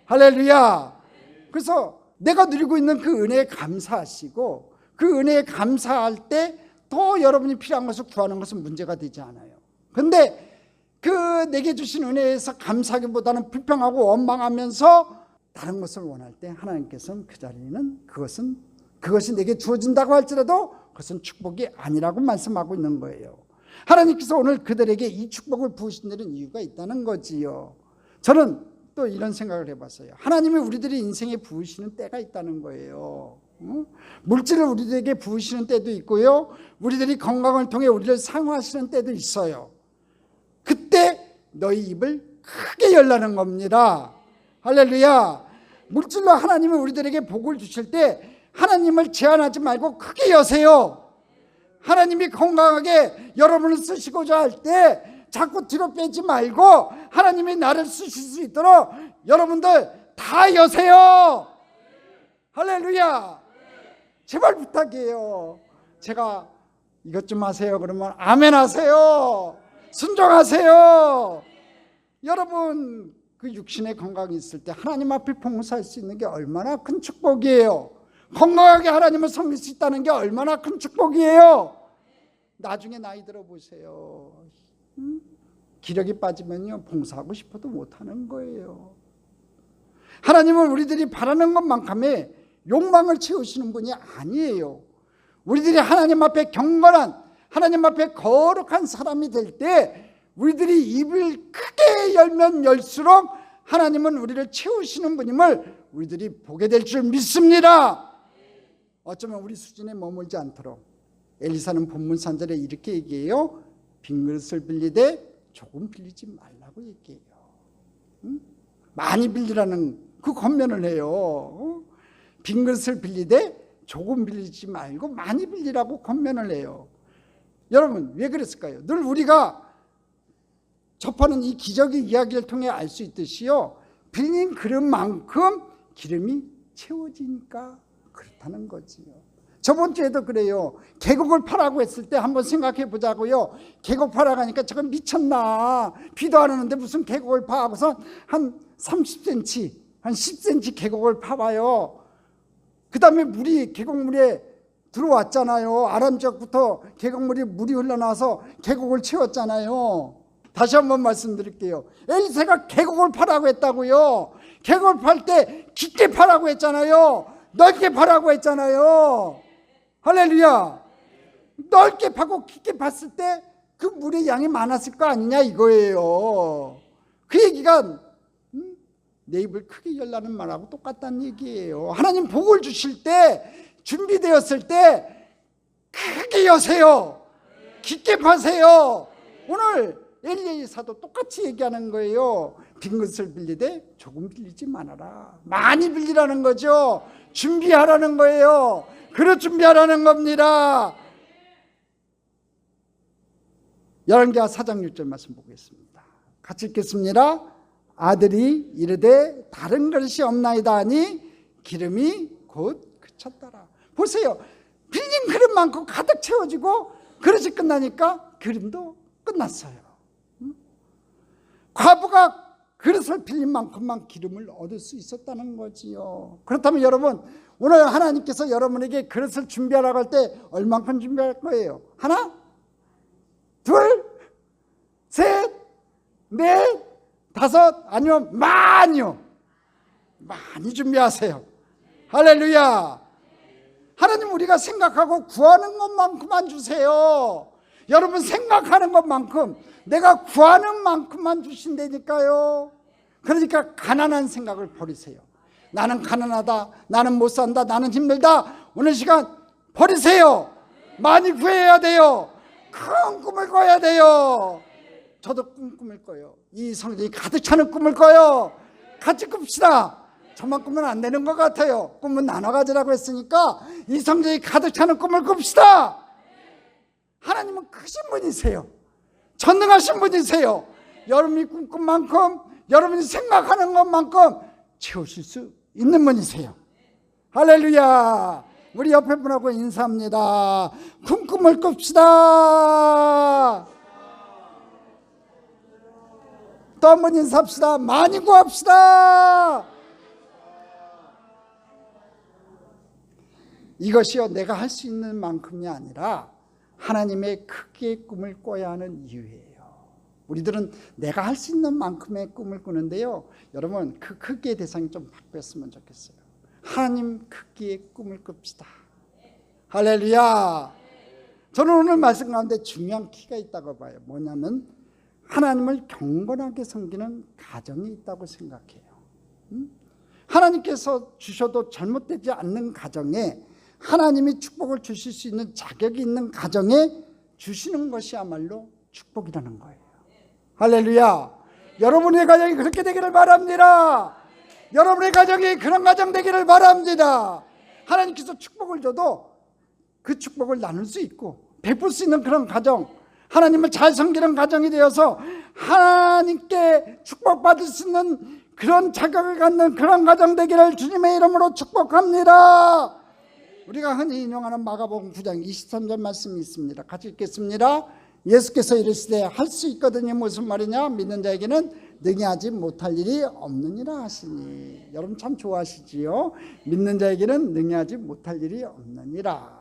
할렐루야. 그래서 내가 누리고 있는 그 은혜에 감사하시고, 그 은혜에 감사할 때 더 여러분이 필요한 것을 구하는 것은 문제가 되지 않아요. 그런데 그 내게 주신 은혜에서 감사하기보다는 불평하고 원망하면서 다른 것을 원할 때, 하나님께서는 그 자리는 그것이 내게 주어진다고 할지라도 그것은 축복이 아니라고 말씀하고 있는 거예요. 하나님께서 오늘 그들에게 이 축복을 부으신 데는 이유가 있다는 거지요. 저는 또 이런 생각을 해봤어요. 하나님이 우리들이 인생에 부으시는 때가 있다는 거예요. 물질을 우리들에게 부으시는 때도 있고요, 우리들이 건강을 통해 우리를 상호하시는 때도 있어요. 그때 너희 입을 크게 열라는 겁니다. 할렐루야. 물질로 하나님은 우리들에게 복을 주실 때 하나님을 제한하지 말고 크게 여세요. 하나님이 건강하게 여러분을 쓰시고자 할 때 자꾸 뒤로 빼지 말고 하나님이 나를 쓰실 수 있도록 여러분들 다 여세요. 할렐루야. 제발 부탁이에요. 제가 이것 좀 하세요 그러면 아멘 하세요. 순종하세요. 여러분, 그 육신의 건강이 있을 때 하나님 앞에 봉사할 수 있는 게 얼마나 큰 축복이에요. 건강하게 하나님을 섬길 수 있다는 게 얼마나 큰 축복이에요. 나중에 나이 들어보세요. 기력이 빠지면요, 봉사하고 싶어도 못하는 거예요. 하나님은 우리들이 바라는 것만큼의 욕망을 채우시는 분이 아니에요. 우리들이 하나님 앞에 경건한, 하나님 앞에 거룩한 사람이 될 때 우리들이 입을 크게 열면 열수록 하나님은 우리를 채우시는 분임을 우리들이 보게 될 줄 믿습니다. 어쩌면 우리 수준에 머물지 않도록 엘리사는 본문 3절에 이렇게 얘기해요. 빈 그릇을 빌리되 조금 빌리지 말라고 얘기해요. 많이 빌리라는 그 권면을 해요. 빈 그릇을 빌리되 조금 빌리지 말고 많이 빌리라고 권면을 해요. 여러분 왜 그랬을까요? 늘 우리가 접하는 이 기적의 이야기를 통해 알 수 있듯이요, 빌린 그릇만큼 기름이 채워지니까 그렇다는 거지요. 저번 주에도 그래요. 계곡을 파라고 했을 때 한번 생각해 보자고요. 계곡 파라고 하니까 저건 미쳤나, 비도 안 오는데 무슨 계곡을 파 하고서 한 30cm 한 10cm 계곡을 파봐요. 그 다음에 물이 계곡물에 들어왔잖아요. 아람 지역부터 계곡물이 물이 흘러나와서 계곡을 채웠잖아요. 다시 한번 말씀드릴게요. 엘리사가 계곡을 파라고 했다고요. 계곡을 팔 때 깊게 파라고 했잖아요. 넓게 파라고 했잖아요. 할렐루야. 넓게 파고 깊게 팠을 때 그 물의 양이 많았을 거 아니냐 이거예요. 그 얘기가 내 입을 크게 열라는 말하고 똑같다는 얘기예요. 하나님 복을 주실 때, 준비되었을 때 크게 여세요. 깊게 파세요. 오늘 엘리야사도 똑같이 얘기하는 거예요. 빈 것을 빌리되 조금 빌리지 말아라. 많이 빌리라는 거죠. 준비하라는 거예요. 그릇 준비하라는 겁니다. 열왕기하 4장 6절 말씀 보겠습니다. 같이 읽겠습니다. 아들이 이르되 다른 그릇이 없나이다 하니 기름이 곧 그쳤더라. 보세요. 빌린 그릇만큼 가득 채워지고 그릇이 끝나니까 기름도 끝났어요. 과부가 그릇을 빌린 만큼만 기름을 얻을 수 있었다는 거지요. 그렇다면 여러분, 오늘 하나님께서 여러분에게 그릇을 준비하라고 할 때 얼만큼 준비할 거예요? 하나? 둘? 셋? 넷? 다섯? 아니면 많이요? 많이 준비하세요. 할렐루야. 하나님 우리가 생각하고 구하는 것만큼만 주세요. 여러분 생각하는 것만큼, 내가 구하는 만큼만 주신다니까요. 그러니까 가난한 생각을 버리세요. 나는 가난하다, 나는 못 산다, 나는 힘들다. 오늘 시간 버리세요. 많이 구해야 돼요. 큰 꿈을 꿔야 돼요. 저도 꿈을 꿔요. 이 성전이 가득 차는 꿈을 꿔요. 같이 꿉시다. 저만 꾸면 안 되는 것 같아요. 꿈은 나눠 가지라고 했으니까 이 성전이 가득 차는 꿈을 꿉시다. 하나님은 크신 분이세요. 전능하신 분이세요. 여러분이 꿈꾼 만큼, 여러분이 생각하는 것만큼 채우실 수 있는 분이세요. 할렐루야. 우리 옆에 분하고 인사합니다. 큰 꿈을 꿉시다. 또 한 번 인사합시다. 많이 구합시다. 이것이요, 내가 할 수 있는 만큼이 아니라 하나님의 크기의 꿈을 꿔야 하는 이유예요. 우리들은 내가 할 수 있는 만큼의 꿈을 꾸는데요, 여러분 그 크기의 대상이 좀 바뀌었으면 좋겠어요. 하나님 크기의 꿈을 꿉시다. 할렐루야. 저는 오늘 말씀 가운데 중요한 키가 있다고 봐요. 뭐냐면 하나님을 경건하게 섬기는 가정이 있다고 생각해요. 하나님께서 주셔도 잘못되지 않는 가정에, 하나님이 축복을 주실 수 있는 자격이 있는 가정에 주시는 것이야말로 축복이라는 거예요. 할렐루야. 여러분의 가정이 그렇게 되기를 바랍니다. 여러분의 가정이 그런 가정 되기를 바랍니다. 하나님께서 축복을 줘도 그 축복을 나눌 수 있고 베풀 수 있는 그런 가정, 하나님을 잘 섬기는 가정이 되어서 하나님께 축복받을 수 있는 그런 자격을 갖는 그런 가정 되기를 주님의 이름으로 축복합니다. 우리가 흔히 인용하는 마가복음 9장 23절 말씀이 있습니다. 같이 읽겠습니다. 예수께서 이르시되 할 수 있거든요. 무슨 말이냐? 믿는 자에게는 능히 하지 못할 일이 없느니라 하시니. 여러분 참 좋아하시지요? 믿는 자에게는 능히 하지 못할 일이 없느니라.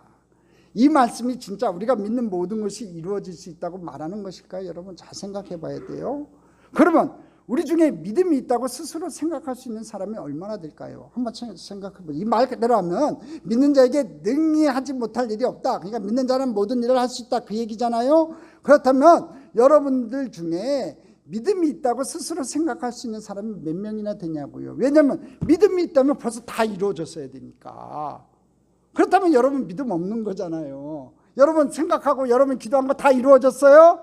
이 말씀이 진짜 우리가 믿는 모든 것이 이루어질 수 있다고 말하는 것일까요? 여러분 잘 생각해 봐야 돼요. 그러면 우리 중에 믿음이 있다고 스스로 생각할 수 있는 사람이 얼마나 될까요? 한번 생각해 보세요. 이 말 그대로 하면 믿는 자에게 능히 하지 못할 일이 없다. 그러니까 믿는 자는 모든 일을 할 수 있다, 그 얘기잖아요. 그렇다면 여러분들 중에 믿음이 있다고 스스로 생각할 수 있는 사람이 몇 명이나 되냐고요. 왜냐하면 믿음이 있다면 벌써 다 이루어졌어야 되니까. 그렇다면 여러분 믿음 없는 거잖아요. 여러분 생각하고 여러분 기도한 거 다 이루어졌어요?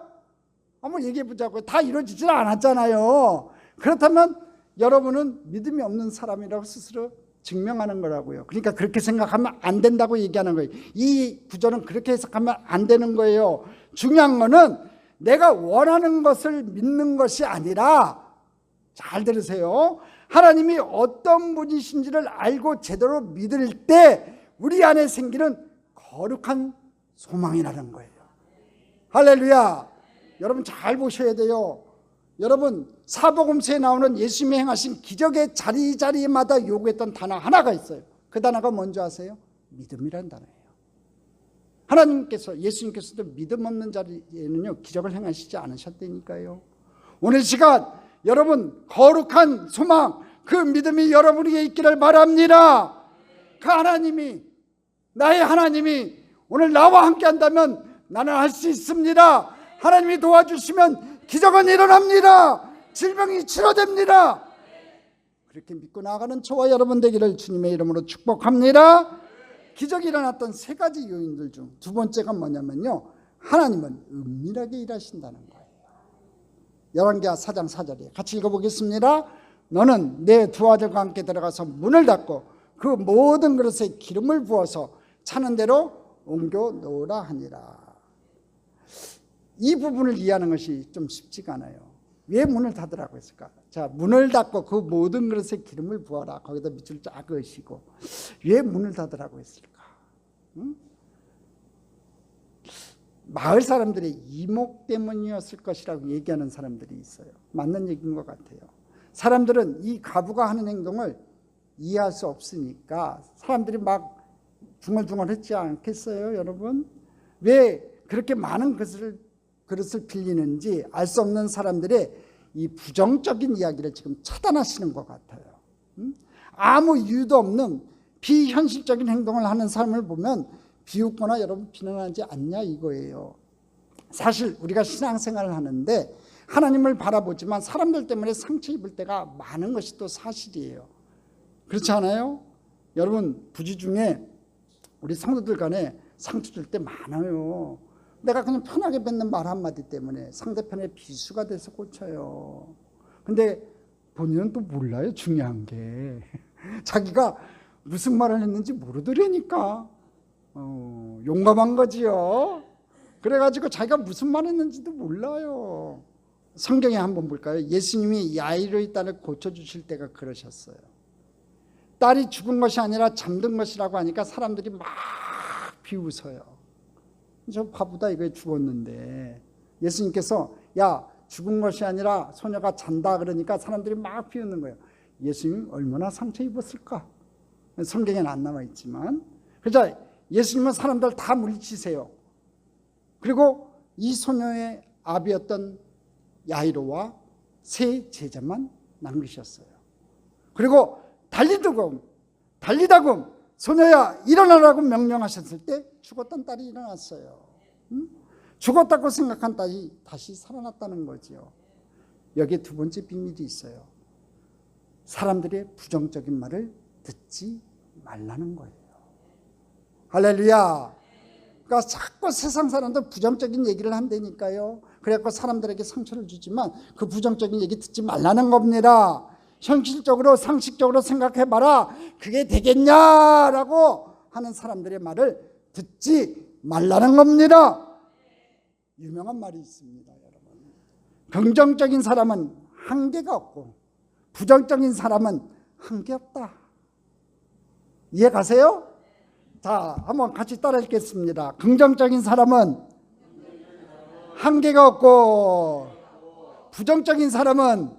한번 얘기해 보자고요. 다 이루어지질 않았잖아요. 그렇다면 여러분은 믿음이 없는 사람이라고 스스로 증명하는 거라고요. 그러니까 그렇게 생각하면 안 된다고 얘기하는 거예요. 이 구절은 그렇게 해석하면 안 되는 거예요. 중요한 거는 내가 원하는 것을 믿는 것이 아니라, 잘 들으세요, 하나님이 어떤 분이신지를 알고 제대로 믿을 때 우리 안에 생기는 거룩한 소망이라는 거예요. 할렐루야. 여러분 잘 보셔야 돼요. 여러분 사복음서에 나오는 예수님이 행하신 기적의 자리자리마다 요구했던 단어 하나가 있어요. 그 단어가 뭔지 아세요? 믿음이라는 단어예요. 하나님께서, 예수님께서도 믿음 없는 자리에는요 기적을 행하시지 않으셨다니까요. 오늘 시간 여러분 거룩한 소망, 그 믿음이 여러분에게 있기를 바랍니다. 그 하나님이, 나의 하나님이 오늘 나와 함께 한다면 나는 할 수 있습니다. 하나님이 도와주시면 기적은 일어납니다. 질병이 치료됩니다. 그렇게 믿고 나아가는 저와 여러분 되기를 주님의 이름으로 축복합니다. 기적이 일어났던 세 가지 요인들 중 두 번째가 뭐냐면요, 하나님은 은밀하게 일하신다는 거예요. 열왕기하 4장 4절에 같이 읽어보겠습니다. 너는 내 두 아들과 함께 들어가서 문을 닫고 그 모든 그릇에 기름을 부어서 차는 대로 옮겨 놓으라 하니라. 이 부분을 이해하는 것이 좀 쉽지가 않아요. 왜 문을 닫으라고 했을까? 자, 문을 닫고 그 모든 그릇에 기름을 부어라. 거기다 밑줄 쫙 그으시고 왜 문을 닫으라고 했을까? 응? 마을 사람들의 이목 때문이었을 것이라고 얘기하는 사람들이 있어요. 맞는 얘기인 것 같아요. 사람들은 이 과부가 하는 행동을 이해할 수 없으니까 사람들이 막 중얼중얼했지 않겠어요, 여러분? 왜 그렇게 많은 그릇을 빌리는지 알 수 없는 사람들의 이 부정적인 이야기를 지금 차단하시는 것 같아요. 아무 이유도 없는 비현실적인 행동을 하는 사람을 보면 비웃거나 여러분 비난하지 않냐 이거예요. 사실 우리가 신앙생활을 하는데 하나님을 바라보지만 사람들 때문에 상처 입을 때가 많은 것이 또 사실이에요. 그렇지 않아요? 여러분 부지 중에 우리 성도들 간에 상처 줄 때 많아요. 내가 그냥 편하게 뱉는 말 한마디 때문에 상대편의 비수가 돼서 꽂혀요. 근데 본인은 또 몰라요. 중요한 게 자기가 무슨 말을 했는지 모르더라니까. 용감한 거지요. 그래가지고 자기가 무슨 말 했는지도 몰라요. 성경에 한번 볼까요? 예수님이 야이로의 딸을 고쳐주실 때가 그러셨어요. 딸이 죽은 것이 아니라 잠든 것이라고 하니까 사람들이 막 비웃어요. 저 바보다, 이거 죽었는데. 예수님께서 야, 죽은 것이 아니라 소녀가 잔다 그러니까 사람들이 막 비웃는 거예요. 예수님 얼마나 상처 입었을까? 성경에는 안 나와 있지만. 그래서 예수님은 사람들 다 물리치세요. 그리고 이 소녀의 아비였던 야이로와 세 제자만 남기셨어요. 그리고 달리다금 소녀야 일어나라고 명령하셨을 때 죽었던 딸이 일어났어요. 죽었다고 생각한 딸이 다시 살아났다는 거죠. 여기에 두 번째 비밀이 있어요. 사람들의 부정적인 말을 듣지 말라는 거예요. 할렐루야. 그러니까 자꾸 세상 사람들 부정적인 얘기를 한다니까요. 그래서 사람들에게 상처를 주지만 그 부정적인 얘기 듣지 말라는 겁니다. 현실적으로 상식적으로 생각해봐라. 그게 되겠냐라고 하는 사람들의 말을 듣지 말라는 겁니다. 유명한 말이 있습니다, 여러분. 긍정적인 사람은 한계가 없고 부정적인 사람은 한계 없다. 이해 가세요? 자, 한번 같이 따라 읽겠습니다. 긍정적인 사람은 한계가 없고 부정적인 사람은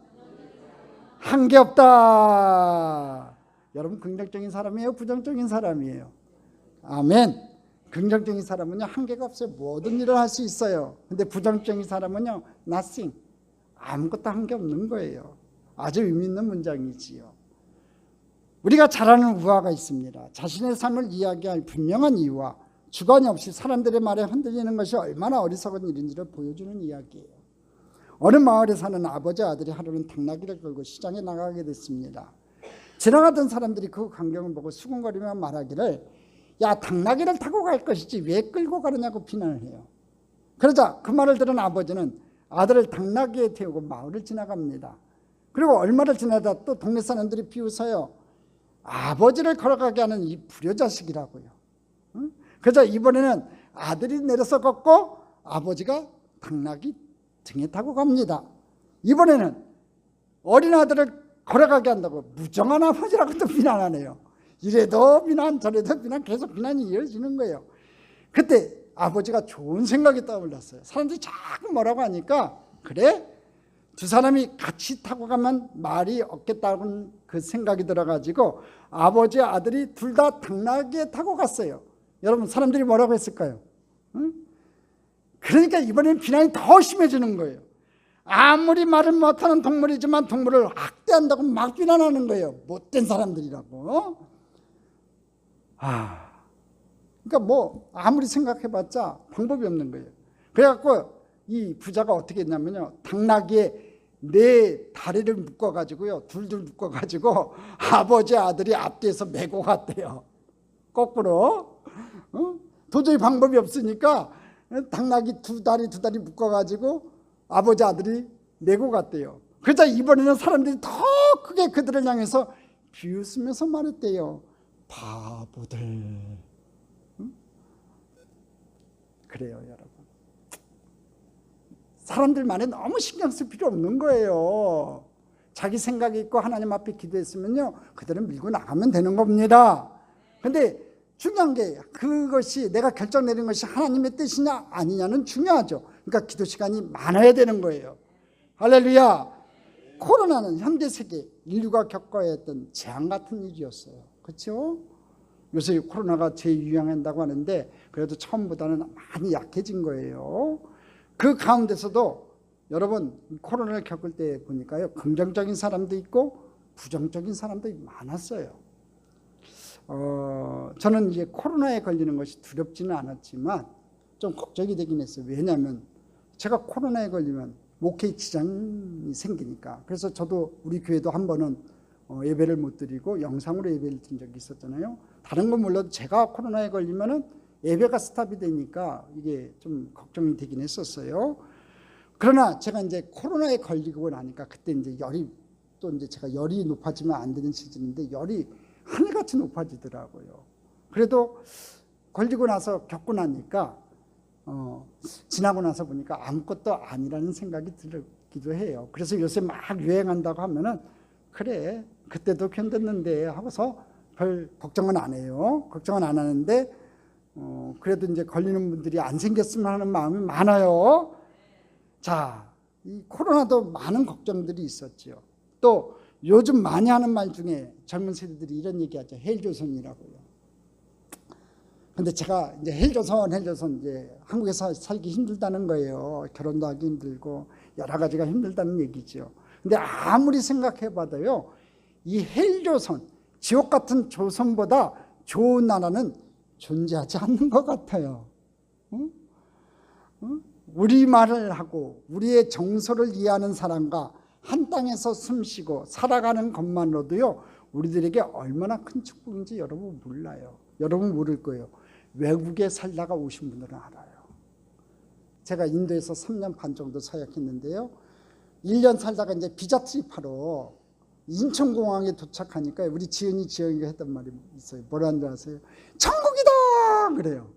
한계 없다. 여러분 긍정적인 사람이에요? 부정적인 사람이에요? 아멘. 긍정적인 사람은요 한계가 없어요. 모든 일을 할 수 있어요. 근데 부정적인 사람은요 nothing, 아무것도 한계 없는 거예요. 아주 의미 있는 문장이지요. 우리가 잘 아는 우화가 있습니다. 자신의 삶을 이야기할 분명한 이유와 주관이 없이 사람들의 말에 흔들리는 것이 얼마나 어리석은 일인지를 보여주는 이야기예요. 어느 마을에 사는 아버지 아들이 하루는 당나귀를 끌고 시장에 나가게 됐습니다. 지나가던 사람들이 그 광경을 보고 수군거리며 말하기를 야, 당나귀를 타고 갈 것이지 왜 끌고 가느냐고 비난을 해요. 그러자 그 말을 들은 아버지는 아들을 당나귀에 태우고 마을을 지나갑니다. 그리고 얼마를 지나다 또 동네 사람들이 비웃어요. 아버지를 걸어가게 하는 이 불효자식이라고요. 그래서 이번에는 아들이 내려서 걷고 아버지가 당나귀 등에 타고 갑니다. 이번에는 어린 아들을 걸어가게 한다고 무정한 아버지라고 또 비난하네요. 이래도 비난 저래도 비난 계속 비난이 이어지는 거예요. 그때 아버지가 좋은 생각이 떠올랐어요. 사람들이 자꾸 뭐라고 하니까 그래? 두 사람이 같이 타고 가면 말이 없겠다는 그 생각이 들어가지고 아버지 아들이 둘 다 당나귀에 타고 갔어요. 여러분 사람들이 뭐라고 했을까요? 응? 그러니까 이번에는 비난이 더 심해지는 거예요. 아무리 말을 못하는 동물이지만 동물을 학대한다고 막 비난하는 거예요. 못된 사람들이라고. 그러니까 뭐 아무리 생각해봤자 방법이 없는 거예요. 그래갖고 이 부자가 어떻게 했냐면요, 당나귀에 네 다리를 묶어가지고요, 둘둘 묶어가지고 아버지 아들이 앞뒤에서 메고 갔대요. 거꾸로. 도저히 방법이 없으니까 당나귀 두 다리 묶어가지고 아버지 아들이 메고 갔대요. 그러자 이번에는 사람들이 더 크게 그들을 향해서 비웃으면서 말했대요. 바보들. 그래요, 여러분. 사람들만에 너무 신경 쓸 필요 없는 거예요. 자기 생각이 있고 하나님 앞에 기도했으면요, 그들은 밀고 나가면 되는 겁니다. 근데 중요한 게 그것이 내가 결정 내린 것이 하나님의 뜻이냐 아니냐는 중요하죠. 그러니까 기도 시간이 많아야 되는 거예요. 할렐루야. 코로나는 현대 세계 인류가 겪어야 했던 재앙 같은 일이었어요. 그렇죠? 요새 코로나가 재유행한다고 하는데 그래도 처음보다는 많이 약해진 거예요. 그 가운데서도 여러분 코로나를 겪을 때 보니까요, 긍정적인 사람도 있고 부정적인 사람도 많았어요. 저는 이제 코로나에 걸리는 것이 두렵지는 않았지만 좀 걱정이 되긴 했어요. 왜냐하면 제가 코로나에 걸리면 목회에 지장이 생기니까. 그래서 저도 우리 교회도 한 번은 예배를 못 드리고 영상으로 예배를 드린 적이 있었잖아요. 다른 건 몰라도 제가 코로나에 걸리면은 예배가 스탑이 되니까 이게 좀 걱정이 되긴 했었어요. 그러나 제가 이제 코로나에 걸리고 나니까 그때 이제 열이 또 이제 제가 열이 높아지면 안 되는 시즌인데 열이 하늘같이 높아지더라고요. 그래도 걸리고 나서 겪고 나니까 지나고 나서 보니까 아무것도 아니라는 생각이 들기도 해요. 그래서 요새 막 유행한다고 하면은 그래 그때도 견뎠는데 하고서 별 걱정은 안 해요. 걱정은 안 하는데 그래도 이제 걸리는 분들이 안 생겼으면 하는 마음이 많아요. 자, 이 코로나도 많은 걱정들이 있었죠. 또 요즘 많이 하는 말 중에 젊은 세대들이 이런 얘기하죠. 헬조선이라고요. 근데 제가 이제 헬조선 이제 한국에서 살기 힘들다는 거예요. 결혼도 하기 힘들고 여러 가지가 힘들다는 얘기죠. 근데 아무리 생각해봐도요, 이 헬조선, 지옥 같은 조선보다 좋은 나라는 존재하지 않는 것 같아요. 우리 말을 하고 우리의 정서를 이해하는 사람과 한 땅에서 숨쉬고 살아가는 것만으로도요, 우리들에게 얼마나 큰 축복인지 여러분 몰라요. 여러분 모를 거예요. 외국에 살다가 오신 분들은 알아요. 제가 인도에서 3년 반 정도 사역했는데요, 1년 살다가 이제 비자 트립하러 인천공항에 도착하니까 우리 지연이가 했던 말이 있어요. 뭐라는 줄 아세요? 천국이다! 그래요.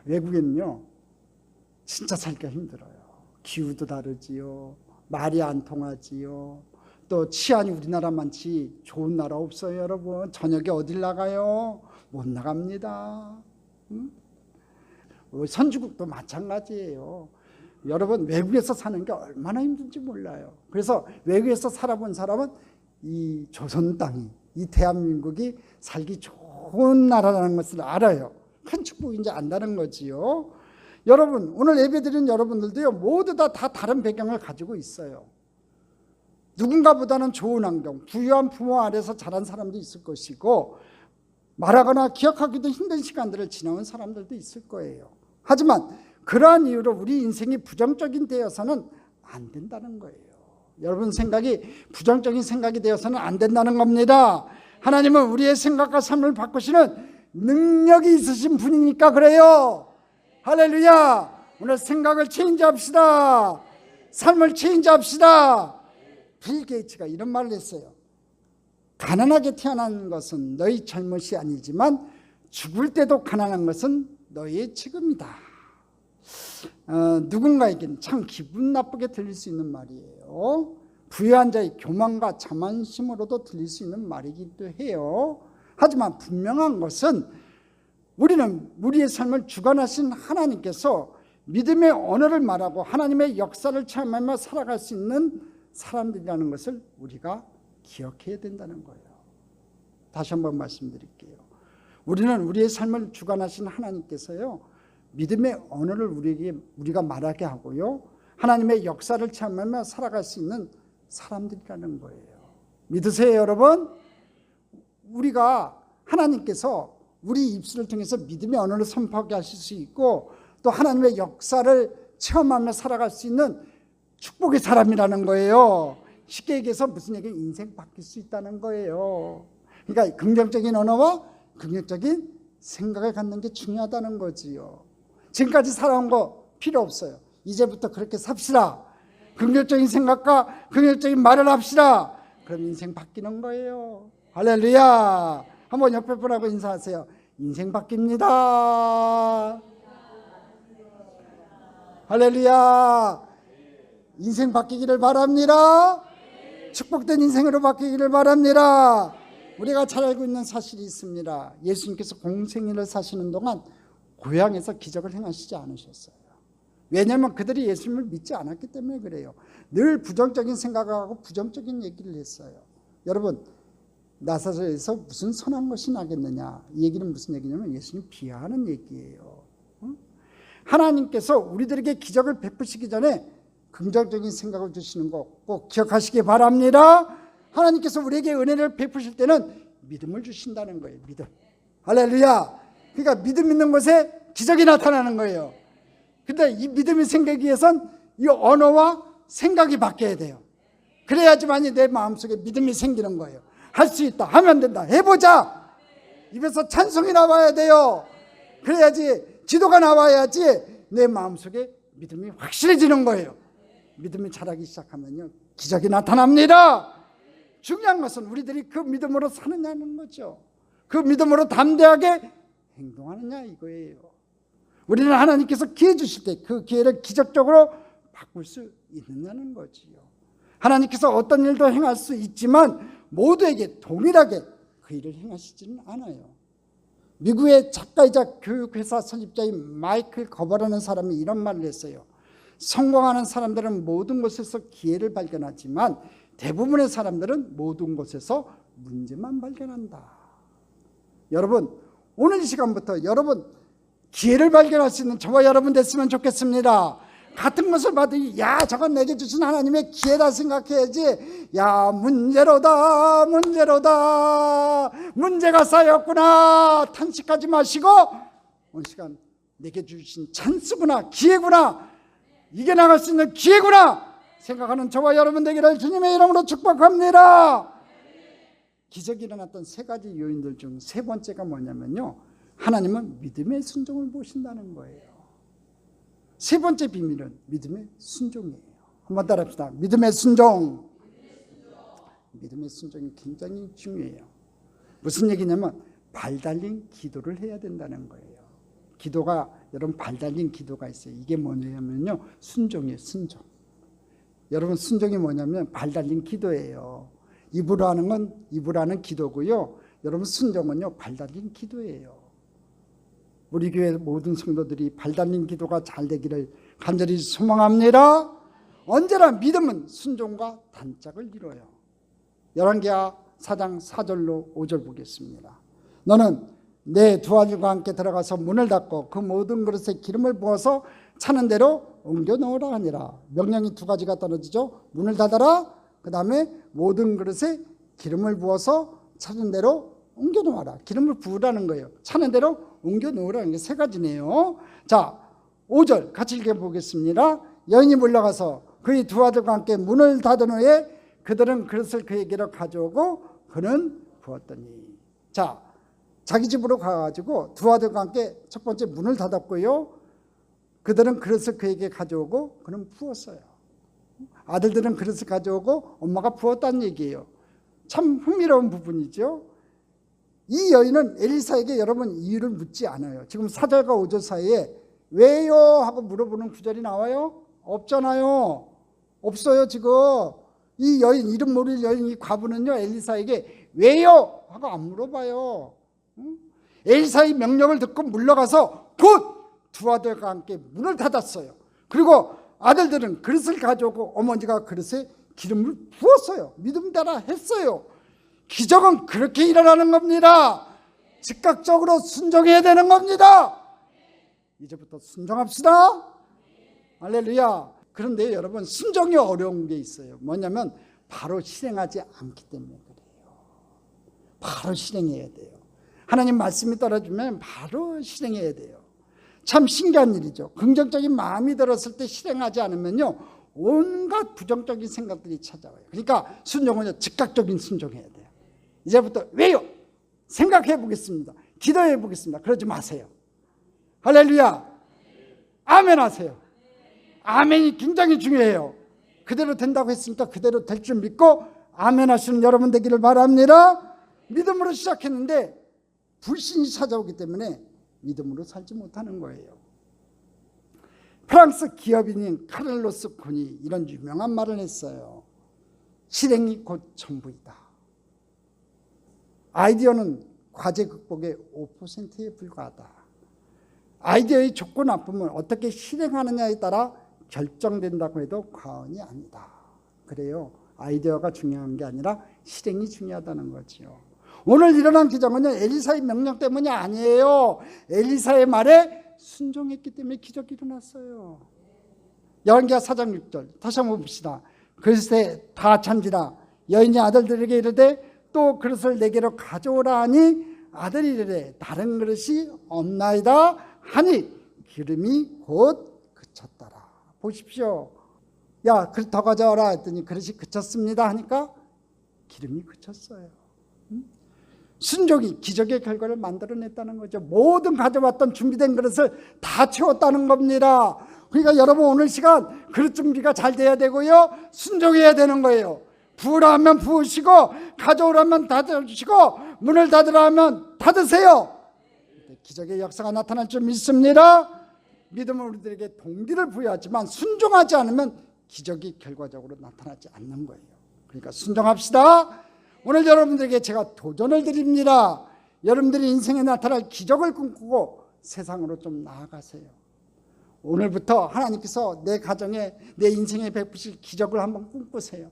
외국에는요, 진짜 살기가 힘들어요. 기후도 다르지요. 말이 안 통하지요. 또 치안이 우리나라만치 좋은 나라 없어요, 여러분. 저녁에 어딜 나가요? 못 나갑니다. 선진국도 마찬가지예요. 여러분, 외국에서 사는 게 얼마나 힘든지 몰라요. 그래서 외국에서 살아본 사람은 이 조선 땅이, 이 대한민국이 살기 좋은 나라라는 것을 알아요. 큰 축복인지 안다는 거지요. 여러분, 오늘 예배드린 여러분들도요, 모두 다 다른 배경을 가지고 있어요. 누군가보다는 좋은 환경, 부유한 부모 아래서 자란 사람도 있을 것이고, 말하거나 기억하기도 힘든 시간들을 지나온 사람들도 있을 거예요. 하지만 그러한 이유로 우리 인생이 부정적인 되어서는 안 된다는 거예요. 여러분 생각이 부정적인 생각이 되어서는 안 된다는 겁니다. 하나님은 우리의 생각과 삶을 바꾸시는 능력이 있으신 분이니까 그래요. 할렐루야. 오늘 생각을 체인지합시다. 삶을 체인지합시다. 빌 게이츠가 이런 말을 했어요. 가난하게 태어난 것은 너희 잘못이 아니지만 죽을 때도 가난한 것은 너희의 책임이다. 누군가에게는 참 기분 나쁘게 들릴 수 있는 말이에요. 부유한 자의 교만과 자만심으로도 들릴 수 있는 말이기도 해요. 하지만 분명한 것은 우리는 우리의 삶을 주관하신 하나님께서 믿음의 언어를 말하고 하나님의 역사를 체험하며 살아갈 수 있는 사람들이라는 것을 우리가 기억해야 된다는 거예요. 다시 한번 말씀드릴게요. 우리는 우리의 삶을 주관하신 하나님께서요, 믿음의 언어를 우리가 말하게 하고요, 하나님의 역사를 체험하며 살아갈 수 있는 사람들이라는 거예요. 믿으세요, 여러분? 우리가 하나님께서 우리 입술을 통해서 믿음의 언어를 선포하게 하실 수 있고, 또 하나님의 역사를 체험하며 살아갈 수 있는 축복의 사람이라는 거예요. 쉽게 얘기해서 무슨 얘기예요? 인생 바뀔 수 있다는 거예요. 그러니까 긍정적인 언어와 긍정적인 생각을 갖는 게 중요하다는 거지요. 지금까지 살아온 거 필요 없어요. 이제부터 그렇게 삽시다. 긍정적인 생각과 긍정적인 말을 합시다. 그럼 인생 바뀌는 거예요. 할렐루야. 한번 옆에 분하고 인사하세요. 인생 바뀝니다. 할렐루야. 인생 바뀌기를 바랍니다. 축복된 인생으로 바뀌기를 바랍니다. 우리가 잘 알고 있는 사실이 있습니다. 예수님께서 공생애를 사시는 동안 고향에서 기적을 행하시지 않으셨어요. 왜냐하면 그들이 예수님을 믿지 않았기 때문에 그래요. 늘 부정적인 생각을 하고 부정적인 얘기를 했어요. 여러분, 나사렛에서 무슨 선한 것이 나겠느냐, 이 얘기는 무슨 얘기냐면 예수님 비하하는 얘기예요. 하나님께서 우리들에게 기적을 베푸시기 전에 긍정적인 생각을 주시는 거 꼭 기억하시기 바랍니다. 하나님께서 우리에게 은혜를 베푸실 때는 믿음을 주신다는 거예요. 믿음. 할렐루야. 그러니까 믿음 있는 곳에 기적이 나타나는 거예요. 근데 이 믿음이 생기기 위해선 이 언어와 생각이 바뀌어야 돼요. 그래야지만이 내 마음속에 믿음이 생기는 거예요. 할 수 있다, 하면 된다, 해보자. 입에서 찬송이 나와야 돼요. 그래야지, 기도가 나와야지 내 마음속에 믿음이 확실해지는 거예요. 믿음이 자라기 시작하면요, 기적이 나타납니다. 중요한 것은 우리들이 그 믿음으로 사느냐는 거죠. 그 믿음으로 담대하게 행동하느냐 이거예요. 우리는 하나님께서 기회 주실 때 그 기회를 기적적으로 바꿀 수 있느냐는 거지요. 하나님께서 어떤 일도 행할 수 있지만 모두에게 동일하게 그 일을 행하시지는 않아요. 미국의 작가이자 교육회사 설립자인 마이클 거버라는 사람이 이런 말을 했어요. 성공하는 사람들은 모든 곳에서 기회를 발견하지만 대부분의 사람들은 모든 곳에서 문제만 발견한다. 여러분, 오늘 이 시간부터 여러분 기회를 발견할 수 있는 저와 여러분 됐으면 좋겠습니다. 같은 것을 받으니 야, 저건 내게 주신 하나님의 기회다 생각해야지, 야, 문제로다 문제가 쌓였구나 탄식하지 마시고, 오늘 시간 내게 주신 찬스구나, 기회구나, 이겨나갈 수 있는 기회구나 생각하는 저와 여러분 되기를 주님의 이름으로 축복합니다. 기적이 일어났던 세 가지 요인들 중 세 번째가 뭐냐면요, 하나님은 믿음의 순종을 보신다는 거예요. 세 번째 비밀은 믿음의 순종이에요. 한번 따라합시다. 믿음의 순종. 믿음의 순종이 굉장히 중요해요. 무슨 얘기냐면 발 달린 기도를 해야 된다는 거예요. 기도가, 여러분 발 달린 기도가 있어요. 이게 뭐냐면요, 순종이에요. 순종. 여러분 순종이 뭐냐면 발 달린 기도예요. 입으로 하는 건 입으로 하는 기도고요. 여러분 순종은요, 발 달린 기도예요. 우리 교회 모든 성도들이 발 달린 기도가 잘 되기를 간절히 소망합니다. 언제나 믿음은 순종과 단짝을 이뤄요. 열왕기하 4장 4절로 5절 보겠습니다. 너는 내 두 아들과 함께 들어가서 문을 닫고 그 모든 그릇에 기름을 부어서 차는 대로 옮겨 놓으라 하니라. 명령이 두 가지가 떨어지죠. 문을 닫아라, 그 다음에 모든 그릇에 기름을 부어서 차는 대로 옮겨 놓아라. 기름을 부으라는 거예요. 차는 대로 옮겨 놓으라는 게 세 가지네요. 자, 5절 같이 읽어보겠습니다. 여인이 물러가서 그의 두 아들과 함께 문을 닫은 후에 그들은 그릇을 그에게로 가져오고 그는 부었더니. 자, 자기 집으로 가가지고 두 아들과 함께 첫 번째 문을 닫았고요, 그들은 그릇을 그에게 가져오고 그는 부었어요. 아들들은 그릇을 가져오고 엄마가 부었다는 얘기예요. 참 흥미로운 부분이죠. 이 여인은 엘리사에게 여러분 이유를 묻지 않아요. 지금 4절과 5절 사이에 왜요? 하고 물어보는 구절이 나와요? 없잖아요. 없어요. 지금 이 여인, 이름 모를 여인, 이 과부는요 엘리사에게 왜요? 하고 안 물어봐요. 엘리사의 명령을 듣고 물러가서 곧 두 아들과 함께 문을 닫았어요. 그리고 아들들은 그릇을 가져오고 어머니가 그릇에 기름을 부었어요. 믿음대로 했어요. 기적은 그렇게 일어나는 겁니다. 즉각적으로 순종해야 되는 겁니다. 이제부터 순종합시다. 할렐루야. 그런데 여러분, 순종이 어려운 게 있어요. 뭐냐면 바로 실행하지 않기 때문에 그래요. 바로 실행해야 돼요. 하나님 말씀이 떨어지면 바로 실행해야 돼요. 참 신기한 일이죠. 긍정적인 마음이 들었을 때 실행하지 않으면요 온갖 부정적인 생각들이 찾아와요. 그러니까 순종은요 즉각적인 순종해야 돼요. 이제부터 왜요? 생각해 보겠습니다. 기도해 보겠습니다. 그러지 마세요. 할렐루야. 아멘 하세요. 아멘이 굉장히 중요해요. 그대로 된다고 했으니까 그대로 될 줄 믿고 아멘 하시는 여러분 되기를 바랍니다. 믿음으로 시작했는데 불신이 찾아오기 때문에 믿음으로 살지 못하는 거예요. 프랑스 기업인인 카를로스 곤이 이런 유명한 말을 했어요. 실행이 곧 전부이다. 아이디어는 과제 극복의 5%에 불과하다. 아이디어의 좋고 나쁨은 어떻게 실행하느냐에 따라 결정된다고 해도 과언이 아니다. 그래요. 아이디어가 중요한 게 아니라 실행이 중요하다는 거죠. 오늘 일어난 기적은요 엘리사의 명령 때문이 아니에요. 엘리사의 말에 순종했기 때문에 기적이 일어났어요. 열왕기하 4장 6절 다시 한번 봅시다. 그릇에 다 찬지라 여인이 아들들에게 이르되 또 그릇을 내게로 가져오라 하니 아들이 이르되 다른 그릇이 없나이다 하니 기름이 곧 그쳤더라. 보십시오. 야 그릇 더 가져와라 했더니 그릇이 그쳤습니다 하니까 기름이 그쳤어요. 순종이 기적의 결과를 만들어냈다는 거죠. 모든 가져왔던 준비된 그릇을 다 채웠다는 겁니다. 그러니까 여러분 오늘 시간 그릇 준비가 잘 돼야 되고요 순종해야 되는 거예요. 부으라 하면 부으시고 가져오라면 닫으시고 문을 닫으라 하면 닫으세요. 기적의 역사가 나타날 줄 믿습니다. 믿음은 우리들에게 동기를 부여하지만 순종하지 않으면 기적이 결과적으로 나타나지 않는 거예요. 그러니까 순종합시다. 오늘 여러분들에게 제가 도전을 드립니다. 여러분들이 인생에 나타날 기적을 꿈꾸고 세상으로 좀 나아가세요. 오늘부터 하나님께서 내 가정에 내 인생에 베푸실 기적을 한번 꿈꾸세요.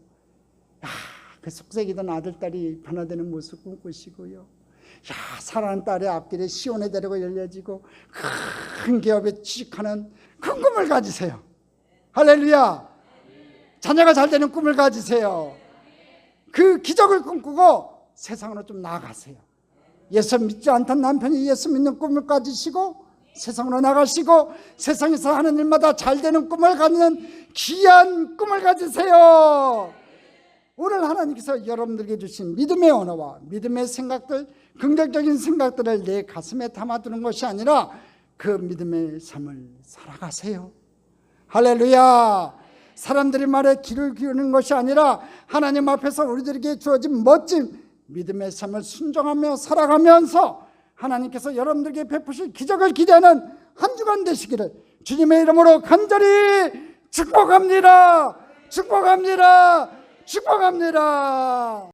그 속삭이던 아들딸이 변화되는 모습 꿈꾸시고요. 사랑하는 딸의 앞길에 시온의 대로가 열려지고 큰 기업에 취직하는 큰 꿈을 가지세요. 할렐루야. 자녀가 잘 되는 꿈을 가지세요. 그 기적을 꿈꾸고 세상으로 좀 나아가세요. 예수 믿지 않던 남편이 예수 믿는 꿈을 가지시고 세상으로 나가시고 세상에서 하는 일마다 잘 되는 꿈을 갖는 귀한 꿈을 가지세요. 오늘 하나님께서 여러분들에게 주신 믿음의 언어와 믿음의 생각들, 긍정적인 생각들을 내 가슴에 담아두는 것이 아니라 그 믿음의 삶을 살아가세요. 할렐루야. 사람들의 말에 귀를 기울이는 것이 아니라 하나님 앞에서 우리들에게 주어진 멋진 믿음의 삶을 순종하며 살아가면서 하나님께서 여러분들에게 베푸실 기적을 기대하는 한 주간 되시기를 주님의 이름으로 간절히 축복합니다. 축복합니다. 축복합니다.